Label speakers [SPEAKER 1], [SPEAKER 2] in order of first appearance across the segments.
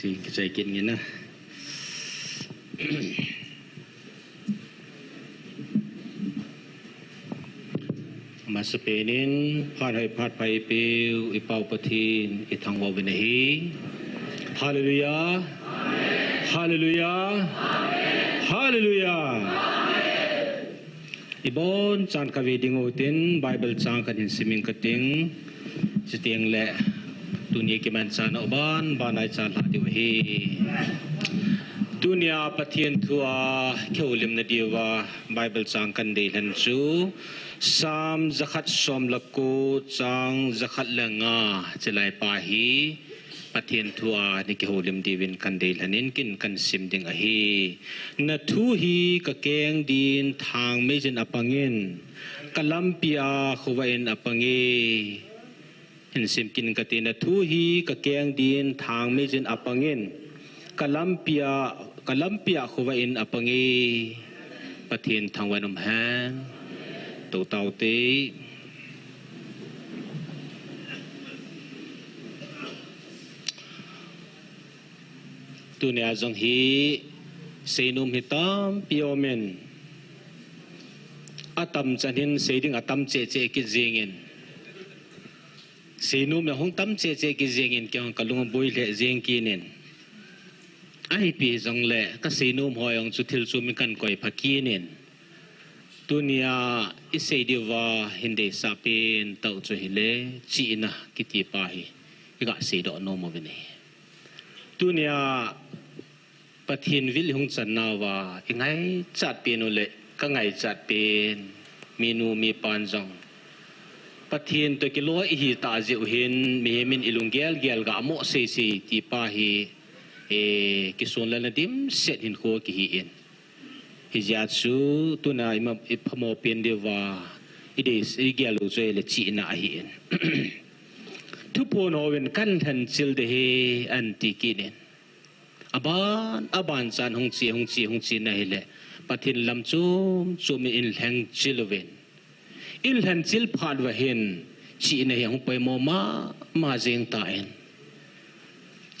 [SPEAKER 1] สิใจกินงี้นะมาสเปนินพาดให้พาดไปเปียวอิเป่าปะทีนอิทางวาวินฮีฮาเลลูยาฮาเลลูยาฮาเลลูยาอิบอนจานคาวีดิงโอตินไบเบิลจางกันหินสิมิงกติงจิตยังเละตุนีกิมันจานอบานบานายจานลาดิวฮีดุนยาปะเทียนทัวเขียวลิมนดีวาไบเบิลจางกันเดลันจูสามจักรสมลักูจางจักรเลงาจะไลปาฮีปะเทียนทัวนี่เขียวลิมดีวินกันเดลันินกินกันซิมดิงอฮีนัทูฮีกะเกงดินทางไม่จินอปังอินกะลัมปีอาขวาอินอปังเอเห็นซิมกินกะตินัทูฮีกะเกงดินทางไม่จินอปังอินกะลัมปีอาขวาอินอปังเอปะเทียนทางวันมแหงตัวเต่าเตตัวเนี่ยจังฮีเซนุมฮิตามพิโอเมนอาตัมจันหินเซดิงอาตัมเจเจกิเจงินเซนุมเนี่ยหงตัมเจเจกิเจงินเกี่ยวกับลุงบุยเละเจงกินินไอปีจังเละก็เซนุมหอยองจุทิลซูมิกันก่อยพักกินินตัวเนี่ยอิเซดีว่าหินเดซาเป็นเต่าจุฮิเลจีน่ะกิติปาฮีอีกเสดอนโมวินีตัวเนี่ยปะทินวิลหงจันนาวายังไงจัดเป็นโอเละก็ไงจัดเป็นเมนูมีปานจังปะทินตัวกิโลอีตาเจียวหินมีมินอิลุงเกลกะโมเซซีตีปาฮีกิส่วนละดิมเสร็จหินโคกิฮีอินฮิจาซูตัวน่ะอิมาพโมเปียนเดวาอิเดสอิเกลูเจเลจีน่ะฮีอินทุกคนเอาเป็นกันทันจิลเดเฮอันติกินินอาบานจานหงจีนะเฮเลปะทินลำจูมอินแหงจิลเวนอินแหงจิลพาดวะเห็นจีนะเฮหงไปโมมาเจงตาเอ็น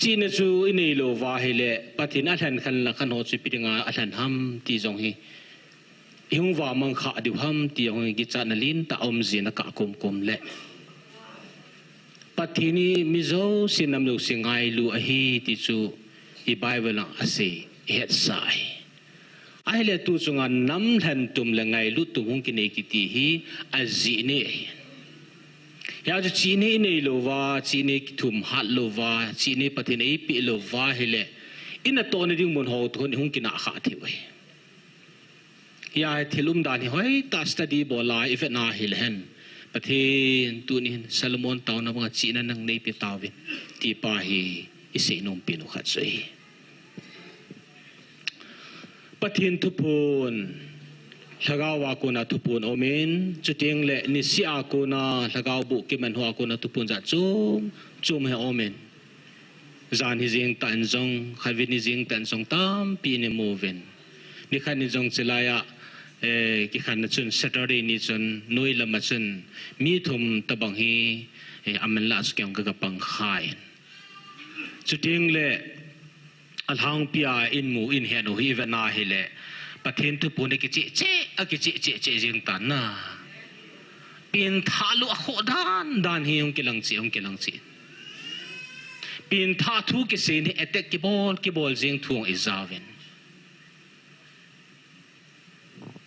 [SPEAKER 1] จีนะจูอินเอโลวาเฮเลปะทินอัลหันขันละขันโหจุปิดงาอัลหันฮัมตีจงฮีหงว่ามังขาดิวฮัมตีหงกิจานาลินตาอมจีนะกะกุมเลปะทินีมิโซสินำลูกสิงไงลูอฮีติจูอีไบเบิลอาศัยเฮ็ดสายไอเลตุจงอันนำทันตุมละไงลุตุมหงกินเอกิติฮีอาจีเนยาจะจีเนเนโลวาจีเนกิทุมฮัตโลวาจีเนปะทินเอปิโลวาเฮเลอินตัวนี้ดิ้งมุนหอทุนหงกินอาขาทิเวยาทิลุมดานิหอยตัสตดีบอลาอีเฟนาเฮเลนประเทศตัวนี้ซาโลมอนตาวนับว่าจีนนั่งในปีตาวินที่ป่าฮีอิเซนมปินุขัดใจประเทศทุพนลากาวากุนาทุพนโอเมนจุดยังเละนิสิอากุนาลากาวบุกิมันหัวกุนาทุพนจัดจุ่มให้โอเมนจานฮิจิงตันจงขวินิจิงตันจงตามปีเนโมเวนนี่ขันนิจงเจลายะกิขันนัชน Saturday นี่จนนุยละมาจนมีทุมตะบังฮีอามันลาสเกี่ยวกับปังขายจุดยังเละอัลฮังพิอาอินมูอินเฮโนฮีเวนาเฮเลปะเทนทุปุนกิจิเจกิจิจิงตันนะเป็นทาลุอโคดานฮีองกิลังจีเป็นทาทุกิเซนเอเตกิบอลจิงทวงอิซาเวน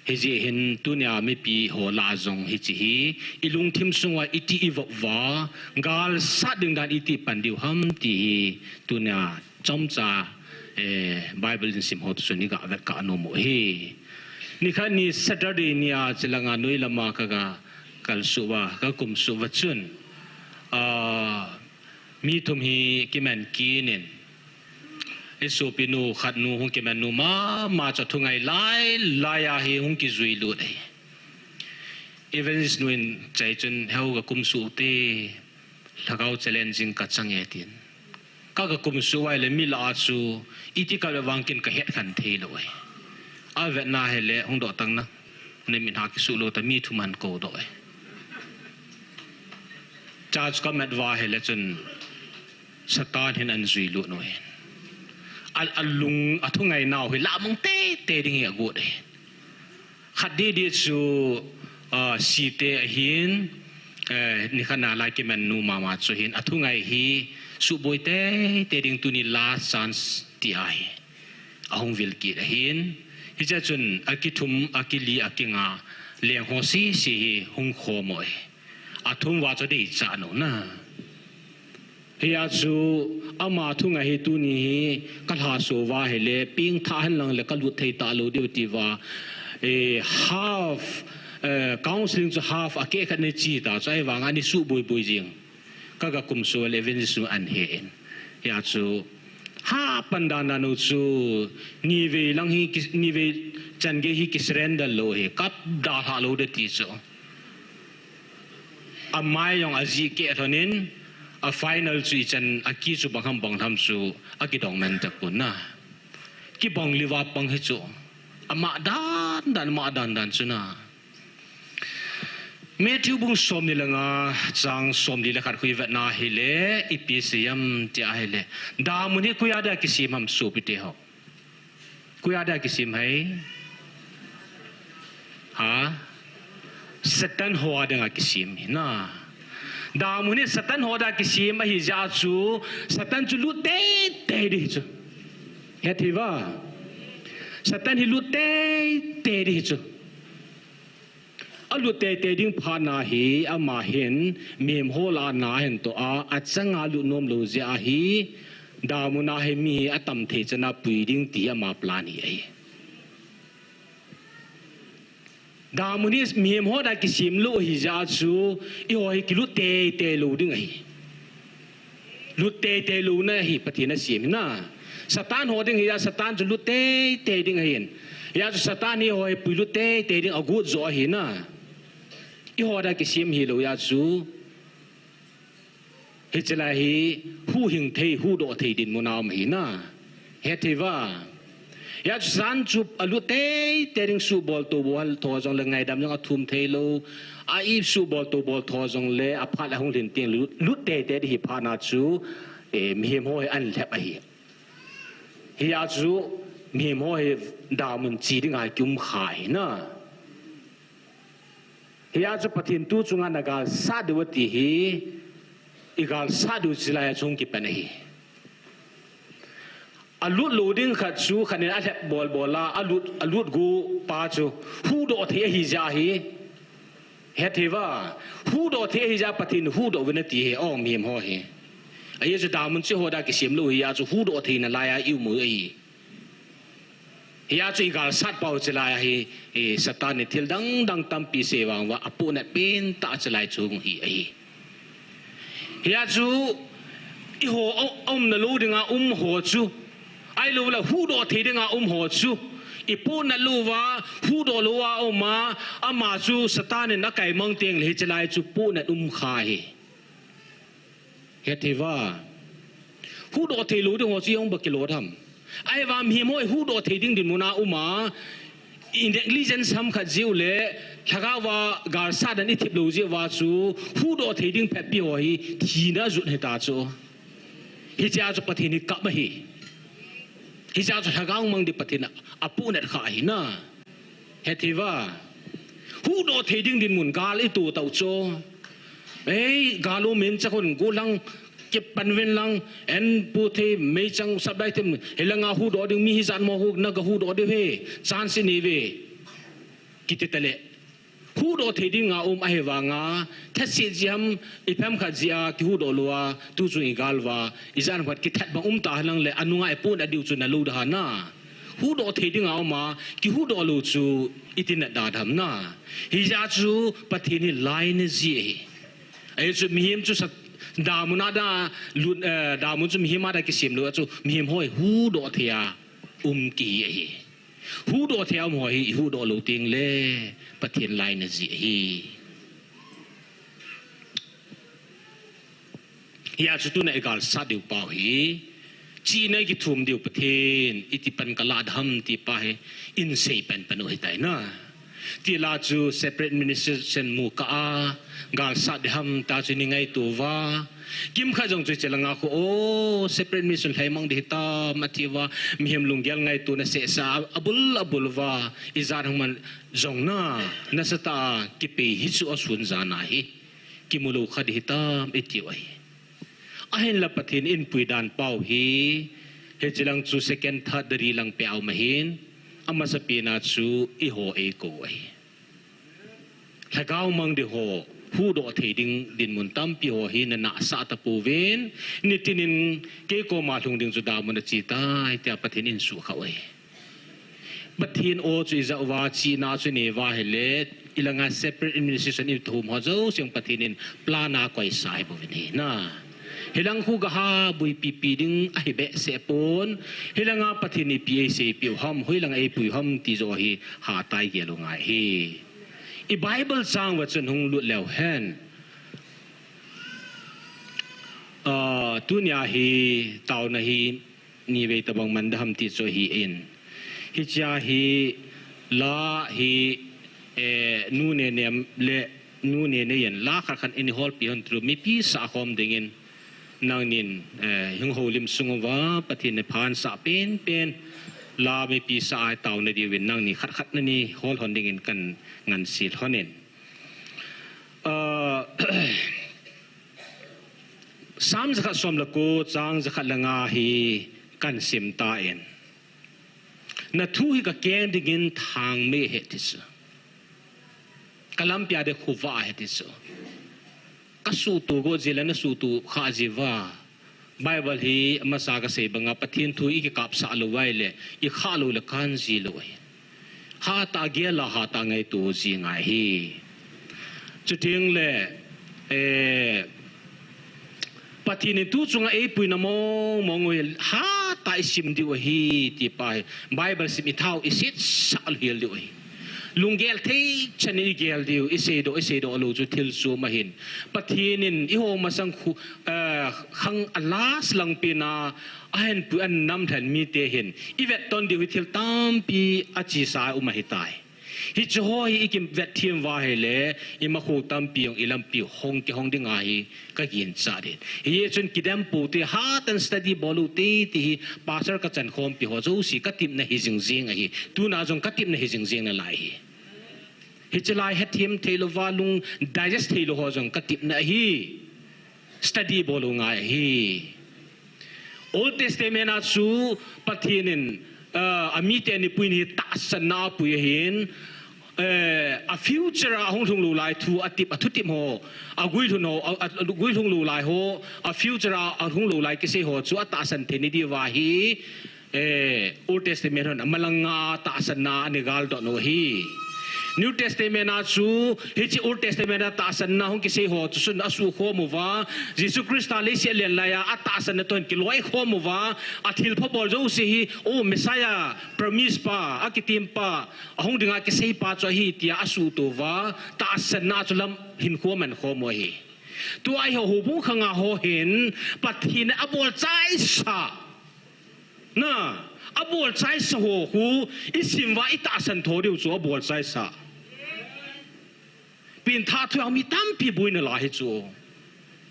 [SPEAKER 1] เฮจิเห็นตุนยาไม่ปีหัวลาจงเฮจิฮีอิลุงทิมสงว่าอิติอีววากาลสัดดึงดานอิติปันดิวฮัมตีตุนยาจอมจ่าไบเบิลสิมหัวตุสนิกาเวกาโนโมเฮนี่ค่ะนี่ Saturday นี่อาจลังนุยละมากะกัลสุวะกะกุมสุวะจุนมีทุมฮีกิมันกีนินเอสุปินูขัดนูหงกิมันนูมาจะทุงไงลายาฮีหงกิจุยลุดเอเวนส์นูนใจจนเฮากะกุมสุเตละกาวเชลเลนจิงกัดสังเอตินก็กุมสุไว้เลยมิลาจูอิติกาเลวังกินกะเฮ็ดขันเทลอยอาเวนาเฮเลหงดอตังนะในมินหากิสุโลตะมีทุมันโกดอยจาจก็แมดวาเฮเลจนสตาร์เห็นอันจุยลุดหน่อย อันลุงอัทุงไงนาวเฮละมงเตดิ่งเหี้ยกูเดขัดดีจูสีเตหินนี่ขนาดไล่กิมันนูมาจูหินอัทุงไงฮีสุบอยเตดิ่งตุนีลาสันส์ที่ไออาหงวิลกีหินฮิจาจุนอากิทุมอากิลีอากิงาเลี้ยงหัวสีหงโคมอยอัทุงว่าจะได้จานุนะเฮียจูอามาทุงไงตุนีกัลหาโซวาเฮเลปิงท่าหันหลังเลกัลวุฒิตาลูดิวติวาhalf counseling to half ake khat ne chi ta chai wang ani su boi jing kaga kum so le ven su an he ya chu ha pandana no chu ni ve lang hi ni ve chan ge hi kisren da lo he kap da ha lo de ti so amai yong aji ke thonin a final chu chan aki chu bang bang tham chu aki dong men ta kun na ki bong liwa pang he chu ama dan ma dan suna Matthew bung som ni langa chang som ni lakhat khui vet na hele ipisiam ti a hele da mun hi kuya da kisim ham su pite ho kuya da kisim hai ha satan ho da kisim na da mun hi satan ho da kisim hi ja chu satan chu lu te di chu he thi wa Satan hilut te di chu alu te ding pha na hi ama hen mem hola na hen to a achanga lu nom lo je a hi da mu na he mi atam the chana pui ding ti ama plani ai da mu ni mem ho da ki sim lu hi ja chu i ho hi ki lu te lu ding ai lu te lu na hi pathina sim na Satan hoding hiya Satan ju lute ding hin ya ju Satan hi hoi pu lute ding agut zo hi na I hoda ki sim hi lo ya chu hi chela hi hu hing thei hu do thei din munam hi na he theva ya ju san chu alute ding su bol to bol tho jong le ngai dam jong athum thei lo a I su bol to bol tho jong le a phat la hong lin ting lute hi pha na chu mi hem hoi an lep a hi Hiya chu mi mo he da mun chi ding ai kum khai na hiya chu pathin tu chunga na gal sa dewati hi igal sa du chila chung ki pan hi alut loading khat chu khanin a lep bol la alut gu pa chu hu do the hi ja hi he theva hu do the hi ja pathin hu do venati he ong mi mo he ai chu da mun chi ho da ki sim lu hi ya chu hu do the na la ya yu mu ai ya chu igal sat pau chila ya hi satan ni thil dang tam pi se wang wa apu na pin ta chalai chung hi ai ya chu I ho om na lu dinga ho chu ai lu la hu do the dinga ho chu I pu na lu wa hu do lu wa oma ama chu satan na kai mang teng le chalai chu pu na khai he theva hu do the lu ding ho chi ong ba kilo tham ai wa mi moi hu do the ding din muna uma intelligence ham kha jiu le thaga wa gar sa dan I thip lu je wa chu hu do the ding phe pi ho hi thi na zu he ta chu hi cha chu pathin ni ka ma hi hi cha chu thaga mang di pathin apu net kha hi na he theva hu do the ding din mun gal I tu tau cho ei galo men chakon gulang ke panwen lang en puthe me chang sabai them helanga hu do ding mi hi zan mo hu na ga hu do de he chance ni ve kititale hu do the ding nga a he wa nga thasi jam ipam kha jia ki hu do lwa tu chu igalwa izan phat ki that ba ta lang le anunga e pun adiu chu na lu da na hu do the ding nga ma ki hu do lu chu itin da dham na hi ja chu pathini line ji ai chu mi him chu da muna da da mun chu mi him da ki sim lo chu mi him hoi hu do thia ki hi hu do thia mo hi hu do lo ting le pathin line ji hi ya chu tu na egal sa diu pa hi chi na ki thum diu pathin iti pan kala dham ti pa he in sei pan pan oi tai na ti la chu separate administration mu ka a gal sa de ham ta chu ni ngai tu wa kim kha jong chu chelanga ko o separate administration thai mang de ta matiwa mihem lungyal ngai tu na se sa abul wa izar man jong na sa ta ki pe hi chu asun za na hi ki mulu kha de ta eti wai ahin la pathin in puidan pau hi he chilang chu second third dari lang pe au mahin ama sa pina chu I ho e ko ai thagau mang de ho hu do the din mun tam pi ho hi na sa ta pu ven nitinin ke ko ma thung ding chu da mun chi ta tia pathin in su kha ai pathin o chu za wa chi na chu ne wa hele ilanga separate administration I thum ho zo siang pathin in plana koi sai bo ni na hilang hu ga ha bui pi ding ai be se pon hilanga pathini pi se pi ham hoilang ai pui ham ti zo hi ha tai ge lo ngai hi I bible sang wa chen hung lu lew hen tunya hi taw na hi ni ve tabang mandam ti zo hi in hi cha hi la hi nu ne nem le nu ne ne yen la kha khan in hol pi hon tru mi pi sa khom dingin nang nin hung holim sungwa pathin phan sa pen la me pi sa ai taw na di win nang ni khat na ni hol hon ding in kan ngan sil honen sam zakha som la ko chang zakha langa hi kan sim ta en na thu hi ka keng ding in thang me he tis kalam pya de khuwa he tis kasu tu go jilana su tu kha jiwa bible hi masa ka se banga pathin thu I ki kap sa lo wai le I kha lo la kan ji lo ha ta ge la ha ta ngai tu ji ngai hi chuting le pathin tu chunga e pui na mong ha ta sim di hi ti pa bible sim I thau I sit sa lo hi lo lungel thei chani gel diu ise do lo chu thil su mahin pathinin I ho masang khu khang alas lang pina ahen pu an nam than mi te hin I vet ton diu thil tam pi achi sa u mahitai hi choi I kim vet thiam wa hele I ma khu tam pi ong ilam pi hong ki hong dinga hi ka gin cha de ye chun kidam pu te ha tan study bolu te ti pastor ka chan khom pi ho zo si ka tim na hi jing jing hi tu na jong ka tim na hi jing jing na lai hi hichalai hathim thelo walung digest thelo ho jong katip na hi study bolunga hi Old Testament a chu pathinin amite ni puini ta sana puihin a future a hong thung lu lai thu atip athutim ho agui thu no agui thung lu lai ho a future a hong lu lai kise ho chu ata san theni di wa hi Old Testament hon amalanga ta sana ni gal do no hi New Testament a chu hichi Old Testament a ta san na hong kise ho chu sun asu kho mu wa Jesus Christ a le se le la ya ata san na ton ki loi kho mu wa athil phobol jo si hi o Messiah promise pa akitim pa ahong dinga kise pa cho hi tia asu to wa ta san na chu lam hin kho man kho mo hi tu ai ho bu khanga ho hin pathin abol chai sa na abol chai sa ho hu isim wa ita san tho diu chu abol chai sa pin tha thu mi tam pi buina la hi chu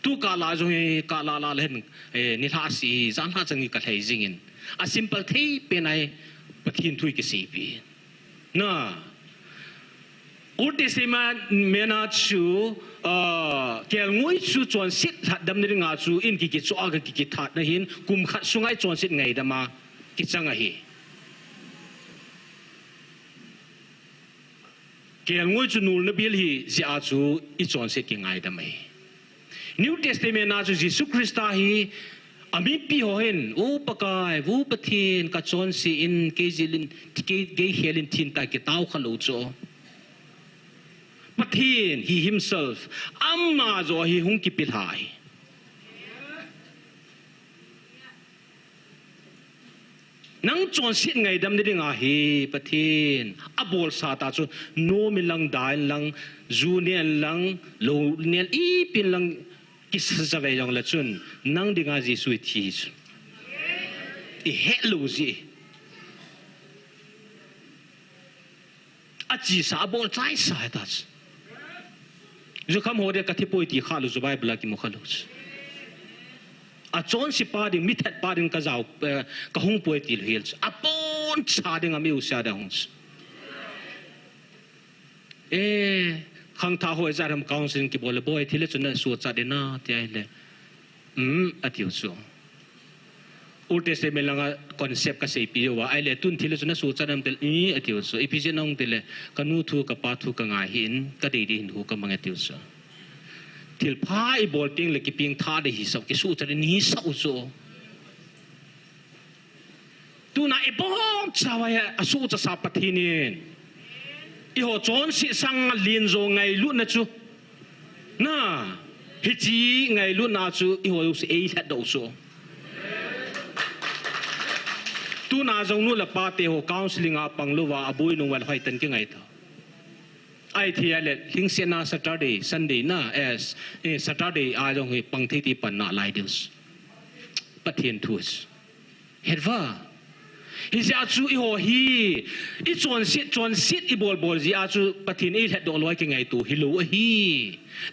[SPEAKER 1] tu ka la jo he ka la len ni tha si zan ha changi ka thai jingin a simple thei pe nai pathin thui ki si pi na Old Testament mena chu kel ngoi chu chon sit dam ni nga chu in ki chu aga ki that na hin kum khat sungai chon sit ngai da ma ki changa hi kel ngoi chu nul na bil hi ji a chu I chon sit ki ngai da mai New Testament na chu Jesus Christ hi ami pi ho hen o pakai vu pathin ka chon si in ke jilin ke helin thin ta ki tau khalo cho pathin he himself amma zo hi hung ki pilhai nang chon sit ngai dam ni nga hi pathin abol sa ta chu no mi lang dai lang zu nian lang lo nian I pin lang ki sa ve yong la chun nang dinga ji sui thi I hello ji อาจีสาบอลใจสายตัดจุคำหัวเด็กกะที่ป่วยที่ข้าลุสบายบลากิมุขลุสอาจอนสิปาดิงมิถัดปาดิงกะเจ้ากะหงป่วยที่เฮลส์อาปอนชาดิงอามิอุสยาดาหงส์ขังท้าหัวใจทำกองสิงกิบอลบ่อยที่เล็กจนสวดจัดเดน่าที่ไอ้เล่อธิวสอุลเตสเมลังคอนเซปต์ก็เสียปีว่าไอ้เล่ตุนที่เล็กจนสวดจัดทำเตลอธิวสอีพิเจนองเตลกันูทูกับปาทูกับงาหินก็ดีหินหูกับมังอธิวสที่พายบอลเพียงเล็กเพียงท่าได้หิสับกิสูจัดนี้สักส่วนตัวน่ะไอ้บอลชาวไอ้สู้จะสับปะทีนี่อีหัวจอนสิสังเลียนโจไงลุ่นนะจูน่ะฮิจีไงลุ่นนะจูอีหัวสิเอทัดดอกจูตัวน่ะจงนู่นละปาเตหัวคาวสิลิงอาปังลูว่าอบุยนุ่งวันไฟตันกี่ไงท่าไอ้ที่อะไรลิงเสียนาสัตย์เดย์ซันเดย์น่ะสัตย์เดย์อาจงให้ปังที่ปันน่ะไลดิวส์ปะเทียนทูสเห็นว่าฮิจะจูอีหัวฮีอีจวนสิอีบอลจีอาจูปะทินอีเล็ดดอกลอยกี่ไงตัวฮิโลฮี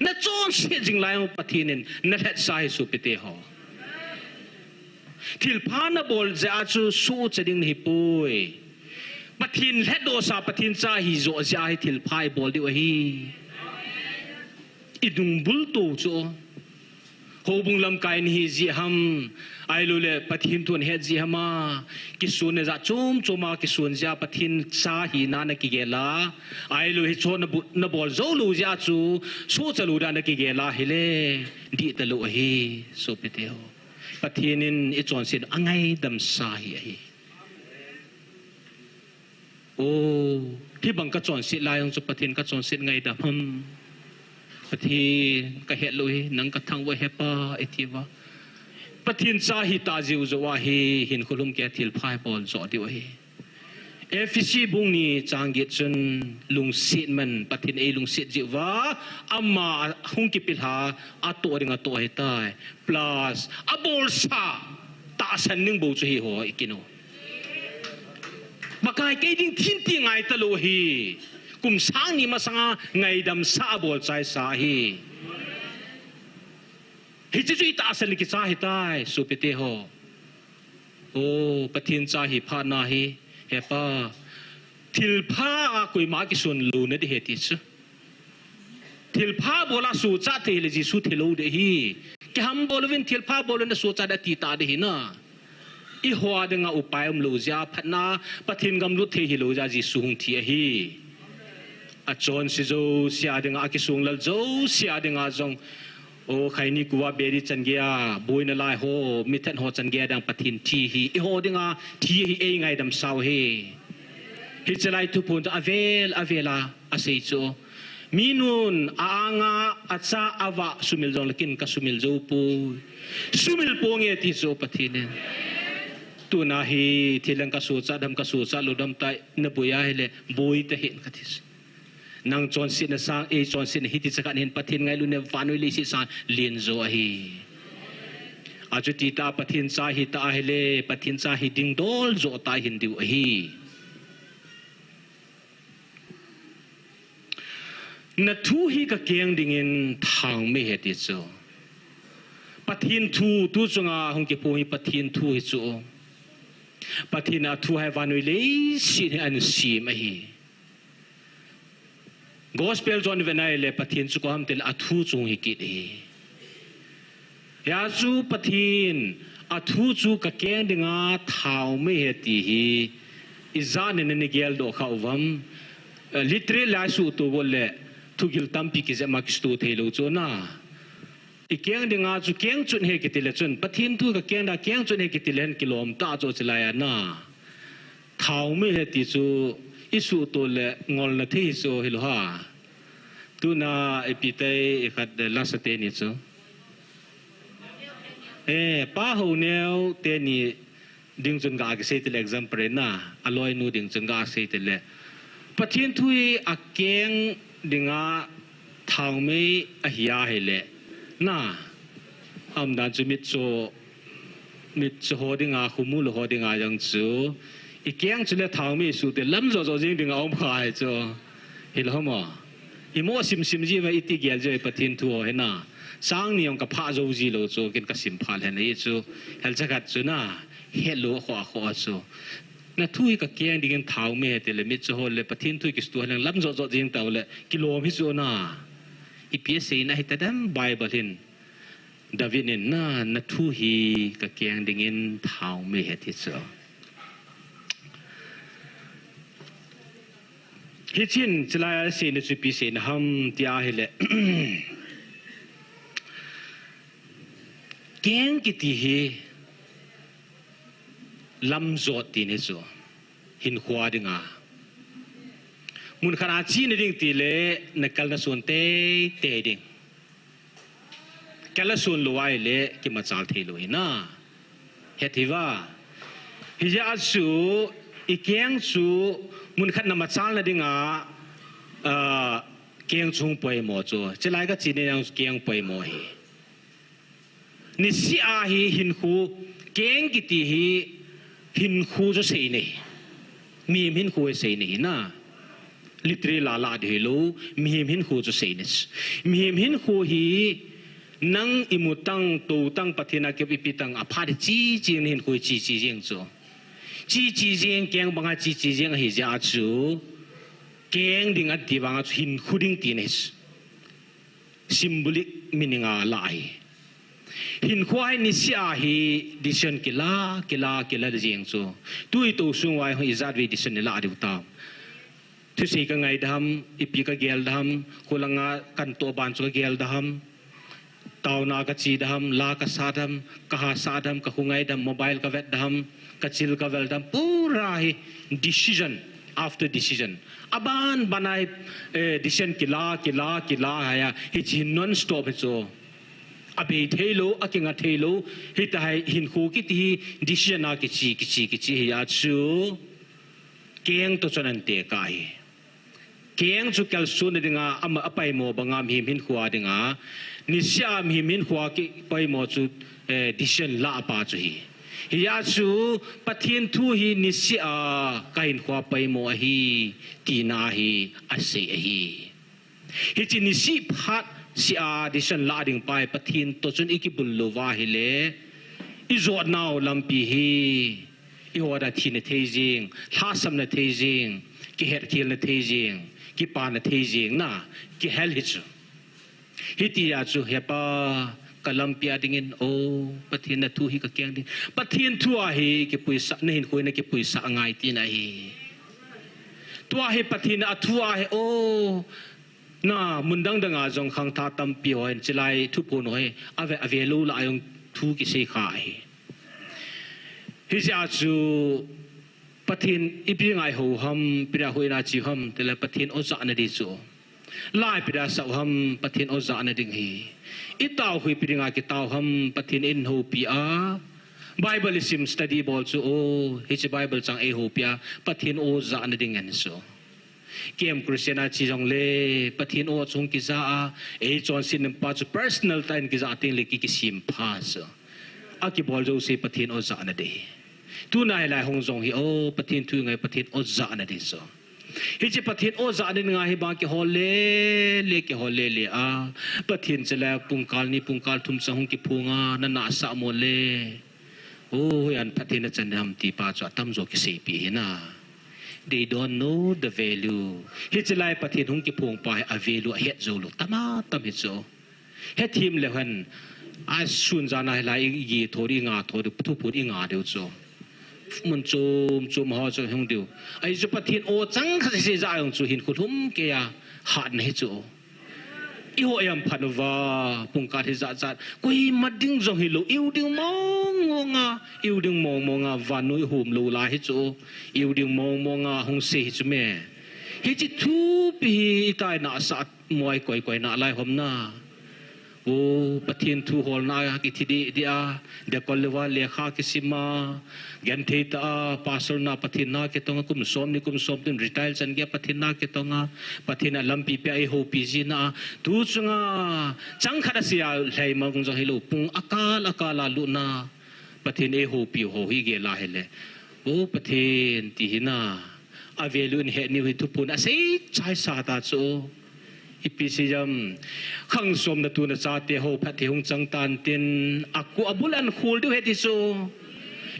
[SPEAKER 1] นั่นจวนสิจิงไลน์ปะทินนั่นเล็ดสายสุปิเตหอทิลพานาบอลจีอาจูสู้จะดิ่งฮิปุยปะทินเล็ดดอกสาปะทินจ่าฮิโจจะให้ทิลพายบอลดีวะฮีอีดุงบุลโตจูโฮบุงลำกายนี่จีฮัมไอลูเล่ปะทินตัวนี้จีฮัมมากิสุนจะจุ่มมากิสุนจะปะทินชาฮีนานักกิเกล่าไอลูฮิโชนบอลโจลูจะจูสู้จะลูดานักกิเกล่าเฮเล่ดีตลูฮีสุปิเตโอปะทินินอิจอนสินอังไงดำชาฮีโอ้ที่บังกะจอนสิลายของจุปะทินกะจอนสิไงดำปะทีก็เห็นเลยนังกระทั่งว่าเฮปาไอทีว่าปะทีนซาฮิตาจิวจะว่าเฮหินคุลุมแกทิลพายบอลจอดีว่าเฮเอฟซีบุงนี้จางเกจนลุงสิทมันปะทีนลุงสิทจิว่าอามาหุงกิปิลาอัตัวดึงอัตัวให้ตาย plus อับอลซาตาสันนึงบูจุฮีหัวอีกิโนมาไกลดิ้งทิ้งที่ไงตะลุฮีกุมสังนี่มาสังไงดำซาบอลใจสาฮีฮิจิจุยตาสลิกิซาฮิตายสุปิเตโฮโอ้ปะทินซาฮิพานาฮีเฮปาทิลพาคุยมากิสุนลูนเดเฮติสทิลพาบอลาสูจัดเทเลจิสุเทโลเดฮีแกฮัมบอลวินทิลพาบอลนสูจัดตีตาเดฮีนะอีหัวดึงอุปายมลูจาพัฒนาปะทินกำลุเทฮิโลจาจิสุงทีฮีอาจอนสิโจเสียดึงอากิสุงลโจเสียดึงอาจงโอ้ใครนี่กูว่าเบริจันเกียบุยนลายโฮมิทันโฮจันเกียดังปะทินทีฮีอีโฮดึงอาทีฮีเอไงดำสาวเฮฮิจไลทุพุนจะอเวลาอาศัยโจมีนุนอางาอัจฉาอวะสุมิลจงลกินกับสุมิลโจปูสุมิลปูเงียติโจปะทินตัวนาฮีที่ลังกัสูจัดดำกัสูจัดลุดำไตนบุยาเฮเลบุยเตหินกัติสนางจอนสินสังจอนสินฮิติสกัดเห็นปะทินไงลุนเนฟานุลิสิสังเลียนโจฮีอาจุติตาปะทินซาฮิตาเฮเลปะทินซาฮิดิงดอลโจตาหินดิวฮีนัทูฮีก็เกียงดิ่งทางไม่เหตุโจปะทินทูจงอาหงเก็บพูฮิปะทินทูฮิโจปะทินอาทูให้วานุลิสิอันสีมาฮีGospel John Venai le pathin chu ko ham tel athu chung hi kit hi ya chu pathin athu chu ka keng dinga thau me he ti hi izan ne gel do khawam literal la su to bolle thugil tampi ki je makstu thelo chu na i keng dinga chu keng chun he kitile chun pathin tu ka keng da keng chun he kitilen kilom ta cho chilaya na thau me he ti chu isu to le ngol na thi so hilha tu na epite ikhat la sate ni chu pa ho neo te ni ding chun ga ke se te example na aloi nu ding chun ga se te le pathin thui a keng dinga thau me a hiya hele na am da chu mit cho ho dinga khumul ho dinga yang chu อีแกงจุดละทางไม่สุดแต่ล้ำโจจริงถึงเอาพายจ้ะเห็นแล้วมั้ยอีโมซิมจีว่าอีติเกียจะปะทินทัวเห็นน่ะสร้างนิยมกับพระโจจีโลโจกินกับสิมพาลเห็นนี่จ้ะเฮลจักรจุน่ะเฮลโลขวาจ้ะน่ะทุยกับแกงดิกันทางไม่แต่เลยมิจฉาเลยปะทินทุยกิสตัวเลยล้ำโจจริงแต่เลยกิโลมิจุน่ะอีพีเสน่ะให้แต่ดัมไบเบิลเห็นดาวิดเนี่ยน่ะทุยกับแกงดิกันทางไม่เห็นที่จ้ะฮิจินจะลายเสียนสุพิเศษฮัมที่อาเฮเลแกงกิติเฮลำจอดตีนี่จ้ะหินขวาดึงอ่ะมุนขนาดจีนดึงตีเล่นักการส่วนเตะดึงการส่วนลอยเล่กิมาจัลเทลุยนะเหตุว่าฮิจาสูอีแกงสูมุนขัดนำมาจัลนะดึงอ่ะแกงชงไปหมดจ้ะจะไล่ก็จีนยังแกงไปหมดนี่สิอาฮีหินคูแกงกิติฮีหินคูจะเสียนี่มีหินคูจะเสียนี่นะลิตรีลาลาเดโลมีหินคูจะเสียนี่มีหินคูฮีนังอิมุตังตูตังปฏินาเก็บอิปิตังอภาดจีจีนหินคูจีจีเจียงจ้ะจีจีเจียงแกงบางจีจีเจียงฮิจาจูแกงดิ่งอัดดีบางหินคูดิ่งตีนี่symbolic meaning อะไรหินควายนิสยาฮีดิฉันกิลาเจียงซูตุยตัวสูงไว้ของอิจาร์วีดิฉันนี่ละดิวตามทุสีก็ไงดำอีปีก็เกลดำคนละงากันตัวบานสุกเกลดำตาวนากจีดำลากษาดำกหาษาดำกหุงไงดำโมบายก็เวดดำกจิลก็เวดดำปูราฮี decision after decision aban banai decision kila haya hi chin non stop so abe thelo akinga thelo hitai hin khu ki ti decision na ki chi ya chu keng to chanan te kai keng chu kal su ne dinga ama apai mo bangam him hin khuwa dinga ni syam him hin khuwa ki pai mo chu decision la pa chu hi ya chu pathian thu hi ni sia kain khuwa pai mo hi ti na hi ase hi hi chi ni si phat si a disan la ding pai pathin to chun ikibul lova hile izot naw lampi hi i wada thine thejing thasam na thejing ki het khil na thejing ki pa na thejing na ki hel hichu hiti ya chu hepa kalampia dingin o pathin na thu hi ka kyang ding pathin thu a hi ki puisa na hin khoina ki puisa ngai ti na hi tua hi pathin a thu a hi o na mundang danga jong khang tha tam pi hoin chilai thu pun hoi ave lu la ayong thu ki sei khai hi ja chu pathin ipi ngai ho ham pira hoina chi ham tela pathin oza na di chu lai pira sa ham pathin oza na ding hi itaw hui piringa ki taw ham pathin in ho pi a bible sim study bol chu o hi chi bible chang e ho pia pathin oza na ding an so kem christiana chi jong le pathin o chung ki za a e chon sin pa chu personal time ki za ting le ki sim pha so a ki bol jo se pathin o za na de tu nai lai hong jong hi o pathin thu ngai pathin o za na de so hi chi pathin o za na nga hi ba ki hole le a pathin chala pungkal ni pungkal thum sa hong ki phunga na na sa mo le o yan pathin na chan ham ti pa cha tam zo ki se pi na they don't know the value hi chalai pathin hung ki phung pa a value a het zo lu tama tam hi zo he thim le han a sun jana lai yi thori nga thori thu put inga deu zo mun chum ho zo hung deu ai zo pathin o chang kha se ja yong chu hin khuthum ke ya hat ne zo i ho yam phanwa pungka thi za za koi mading jong hi lo iu ding mong nga vanui hum lo la hi chu iu ding mong nga hong se hi chu me hi chi thu pi tai na sa moi koi na lai hom na o pathin thu hol na ki thi dia de kolwa le kha ki sima gan the ta pastor na pathin na ke tong kum som tin retail chan ge pathin na ke tong pathin lampi pe ai ho pi ji na tu chunga chang khada sia hlai mong jo hilo pung akala lu na pathin e ho pi ho hi ge la hele โอ้ประเทศที่หินาอาเวลุนเหนิวทุพุนอาศัยใจสาตาโซอิปิสิยมขังสมนตุนซาเตโฮพัทธิหงจังตันตินอักกูอบุลันคูลดูเฮติโซ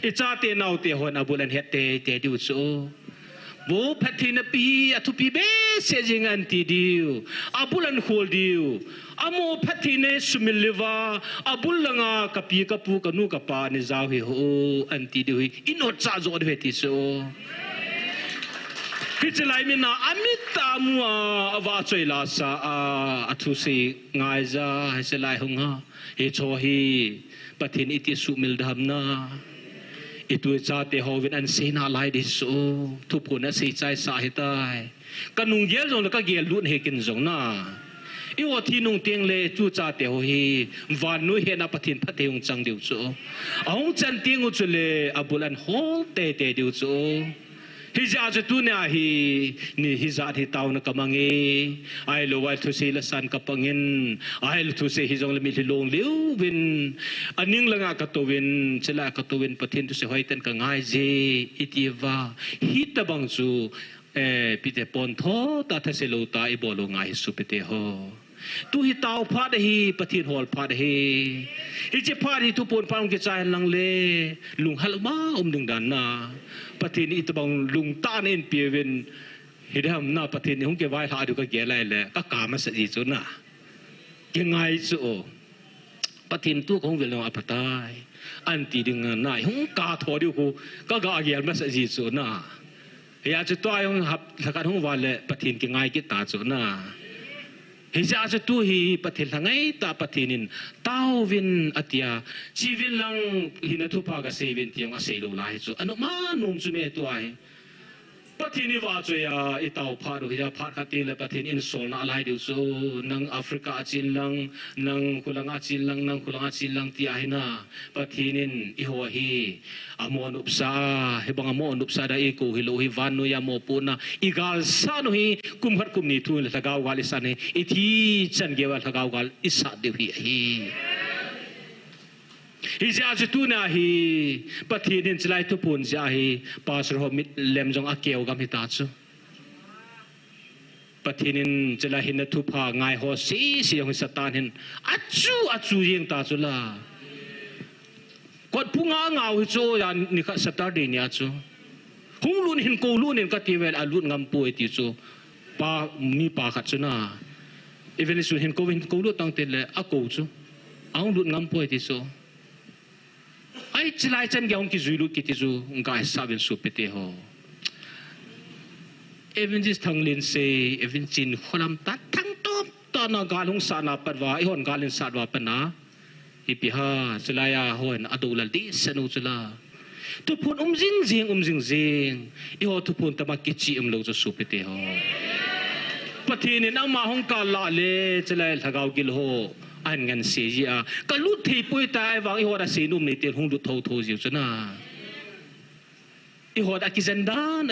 [SPEAKER 1] อิจาเตนาวเตหอนอบุลันเฮเตเตดิวโซโบพัทธินปีอทุปีเบเซจิงันติดิวอบุลันคูลดิวอโมพัทธิเนสุมิลวาอบุลงากปีกปูกนูกปาเนซาวเฮโฮอันติดิวอินอดซาโซดูเฮติโซฮิจไลมินาอามิตามัวอวาจอยลาซาอาทุสีงายซาฮิจไลหงาเฮโชฮีปะทินอิติสุมิลดามนาอิตุจาเตฮอวินอันเซนาไลดิโซทุพุนสีใจสาหิตายกันนุงเยลจงแล้วก็เกลลุนเฮกินจงนาอีวที่นุงเตียงเลจูจาเตฮอฮีวานุเฮนาปะทินพัทเทงจังดิวโซเอาจันเตียงอุจเลอบุลันโฮเตเตดิวโซฮิจาจตุเนียฮีนี่ฮิจาที่ตาวนักมังเอไอโลวัยทุเซลสันกับปังเงินไอโลทุเซฮิจงเลมิลงเลี้ยววินอันนิ่งละงากตัววินเจลากตัววินปะเทนทุเซหอยเต็นกังไงเจอิติวาฮิตบังจูปิเตปอนทอตาเทเซโลตาอิบอลงไงสุปิเตโฮtu hi tau pha de hi pathin hol pha de hi che pha di tu pon pang ke chai lang le lung hal ma ding dan na pathin i tabang lung ta nen piwen hi dam na pathin hung ke vai tha du ka ge lai le ka ma sa ji chu na ke ngai chu pathin tu kong vel no apatai an ti ding na hung ka tho diu ko ka ge ma sa ji chu na ya chu to yong hap thakat hung wa le pathin ke ngai ki ta chu naฮิจาจะตู้ฮีปฏิลังไงตาปฏินินเต้าวินอติยาชีวิตลังหินทุพากเสวินเตียงอาศัยลูลายจูอันมานุ่มจุเมตัวไอปฏินิวาจอยาอิตาพาดูฮิจาพาคติเลปฏินินโซนาลายดิวโซนังแอฟริกาจินลังนังคุลังอาจินลังนังคุลังอาจินลังที่อาหินาปฏินินอิหัวฮีอโมนุปซาเฮบังอโมนุปซาได้กูฮิโลฮิวานุยาโมปูนาอิกาลซานุฮิกุมขัดกุมนิทุนละกาวกาลิสันอิทีจันเกวะละกาวกาลอิสัดดิวฮีฮิจาจตุนาฮีปฏินินสลายทุพุนจาฮีปาสรหมิเลมจงอาเกียวกัมฮิตาจูปฏินินสลายหินทุพาไงโฮสีเสียงสตานหินอัจูยิงตาจุลากดพุ่งงาหิโจยันนิคสตาร์ดีนี่จูหงลุนหินโกลุนหินกติเวลอาลุนงามป่วยติจูปามีปาขัดจูนาอีเวนต์สุหินโกลุตั้งเตลอากูจูเอาลุนงามป่วยติจูไอ้จลายจันแกงกิจุลุกิติจูงกายสาวินสุปิเตโฮเอเวนจิสทั้งลินเซเอเวนจินขลามตัดทั้งต้มตอนกาลงสานาปัดว่าไอหอนกาลินสาดว่าปนาอิปิฮาจลายาหอนอดูลดิสนุจลาทุพนจิงจิงไอหอทุพนตะมากิจิโลจะสุปิเตโฮปะทีนี่น้ำมาหงกาลาเลจลายทะกาวกิลโฮอันกันเสียก็ลุดที่ปุยตายวางอีหัวดาสีนุ่มในเตียงหงลุดโทอยู่จ้ะนะอีหัวดากิจันดาน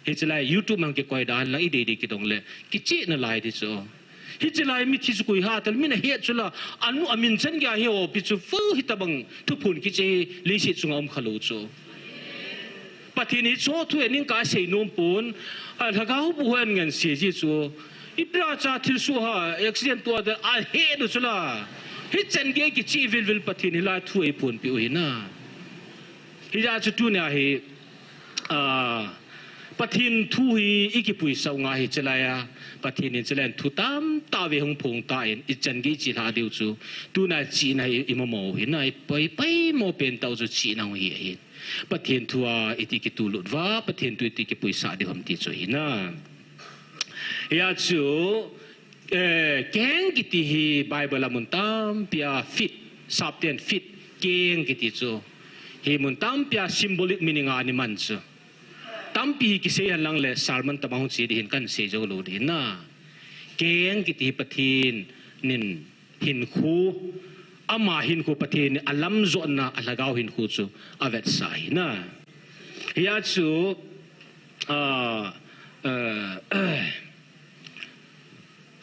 [SPEAKER 1] เฮ้ยจะไล่ยูทูบมันเกี่ยวกับด้านละอีเดียกิตรงเลยกิจิน่าไล่ดิโซเฮ้ยจะไล่มิทิสกุยฮาแต่มิน่าเฮียจุละอันนู้อามินจันยาเฮียโอปิจูฟูฮิตาบังทุกคนกิจิลิชิจุงอมขลุ่โซปะทีนี้โชว์ตัวนิ่งกาเสียนุ่มปูนถ้าเขาบุหันเงินเสียจิโซอิปราชาทิลสุฮาเอ็กซิเดนตัวเดอาเฮดุสลาฮิจันเกกิชีวิลปะทินิลาทุยปูนปิวหินาฮิจาจุตุเนียเฮปะทินทุยอีกิปุยสาวงาฮิจลายาปะทินิจลันทุตามตาเวหงพงตาเอ็นอิจันเกจิลาเดียวจูตุนาจีนาอิมโมหินาไปโมเป็นตาวจูจีนาเฮียปะทินทัวอิติกิตุลุดวาปะทินตุอิติกิปุยสาเดียวมติจูหินายาจูแกงกิติฮีไบเบิลมุนตัมเปียฟิตสับเตียนฟิตแกงกิติจูฮีมุนตัมเปียซิมโบลิกมินิงานิมันจูตัมปีกิเสียหลังเลสาร์มันตะมาหุจีดิหินกันเสียโจโลดินนะแกงกิติปะทีนนินหินคูอามาหินคูปะทีนอัลลัมโจนะอัลลากาวหินคูจูอเวตไซนะยาจู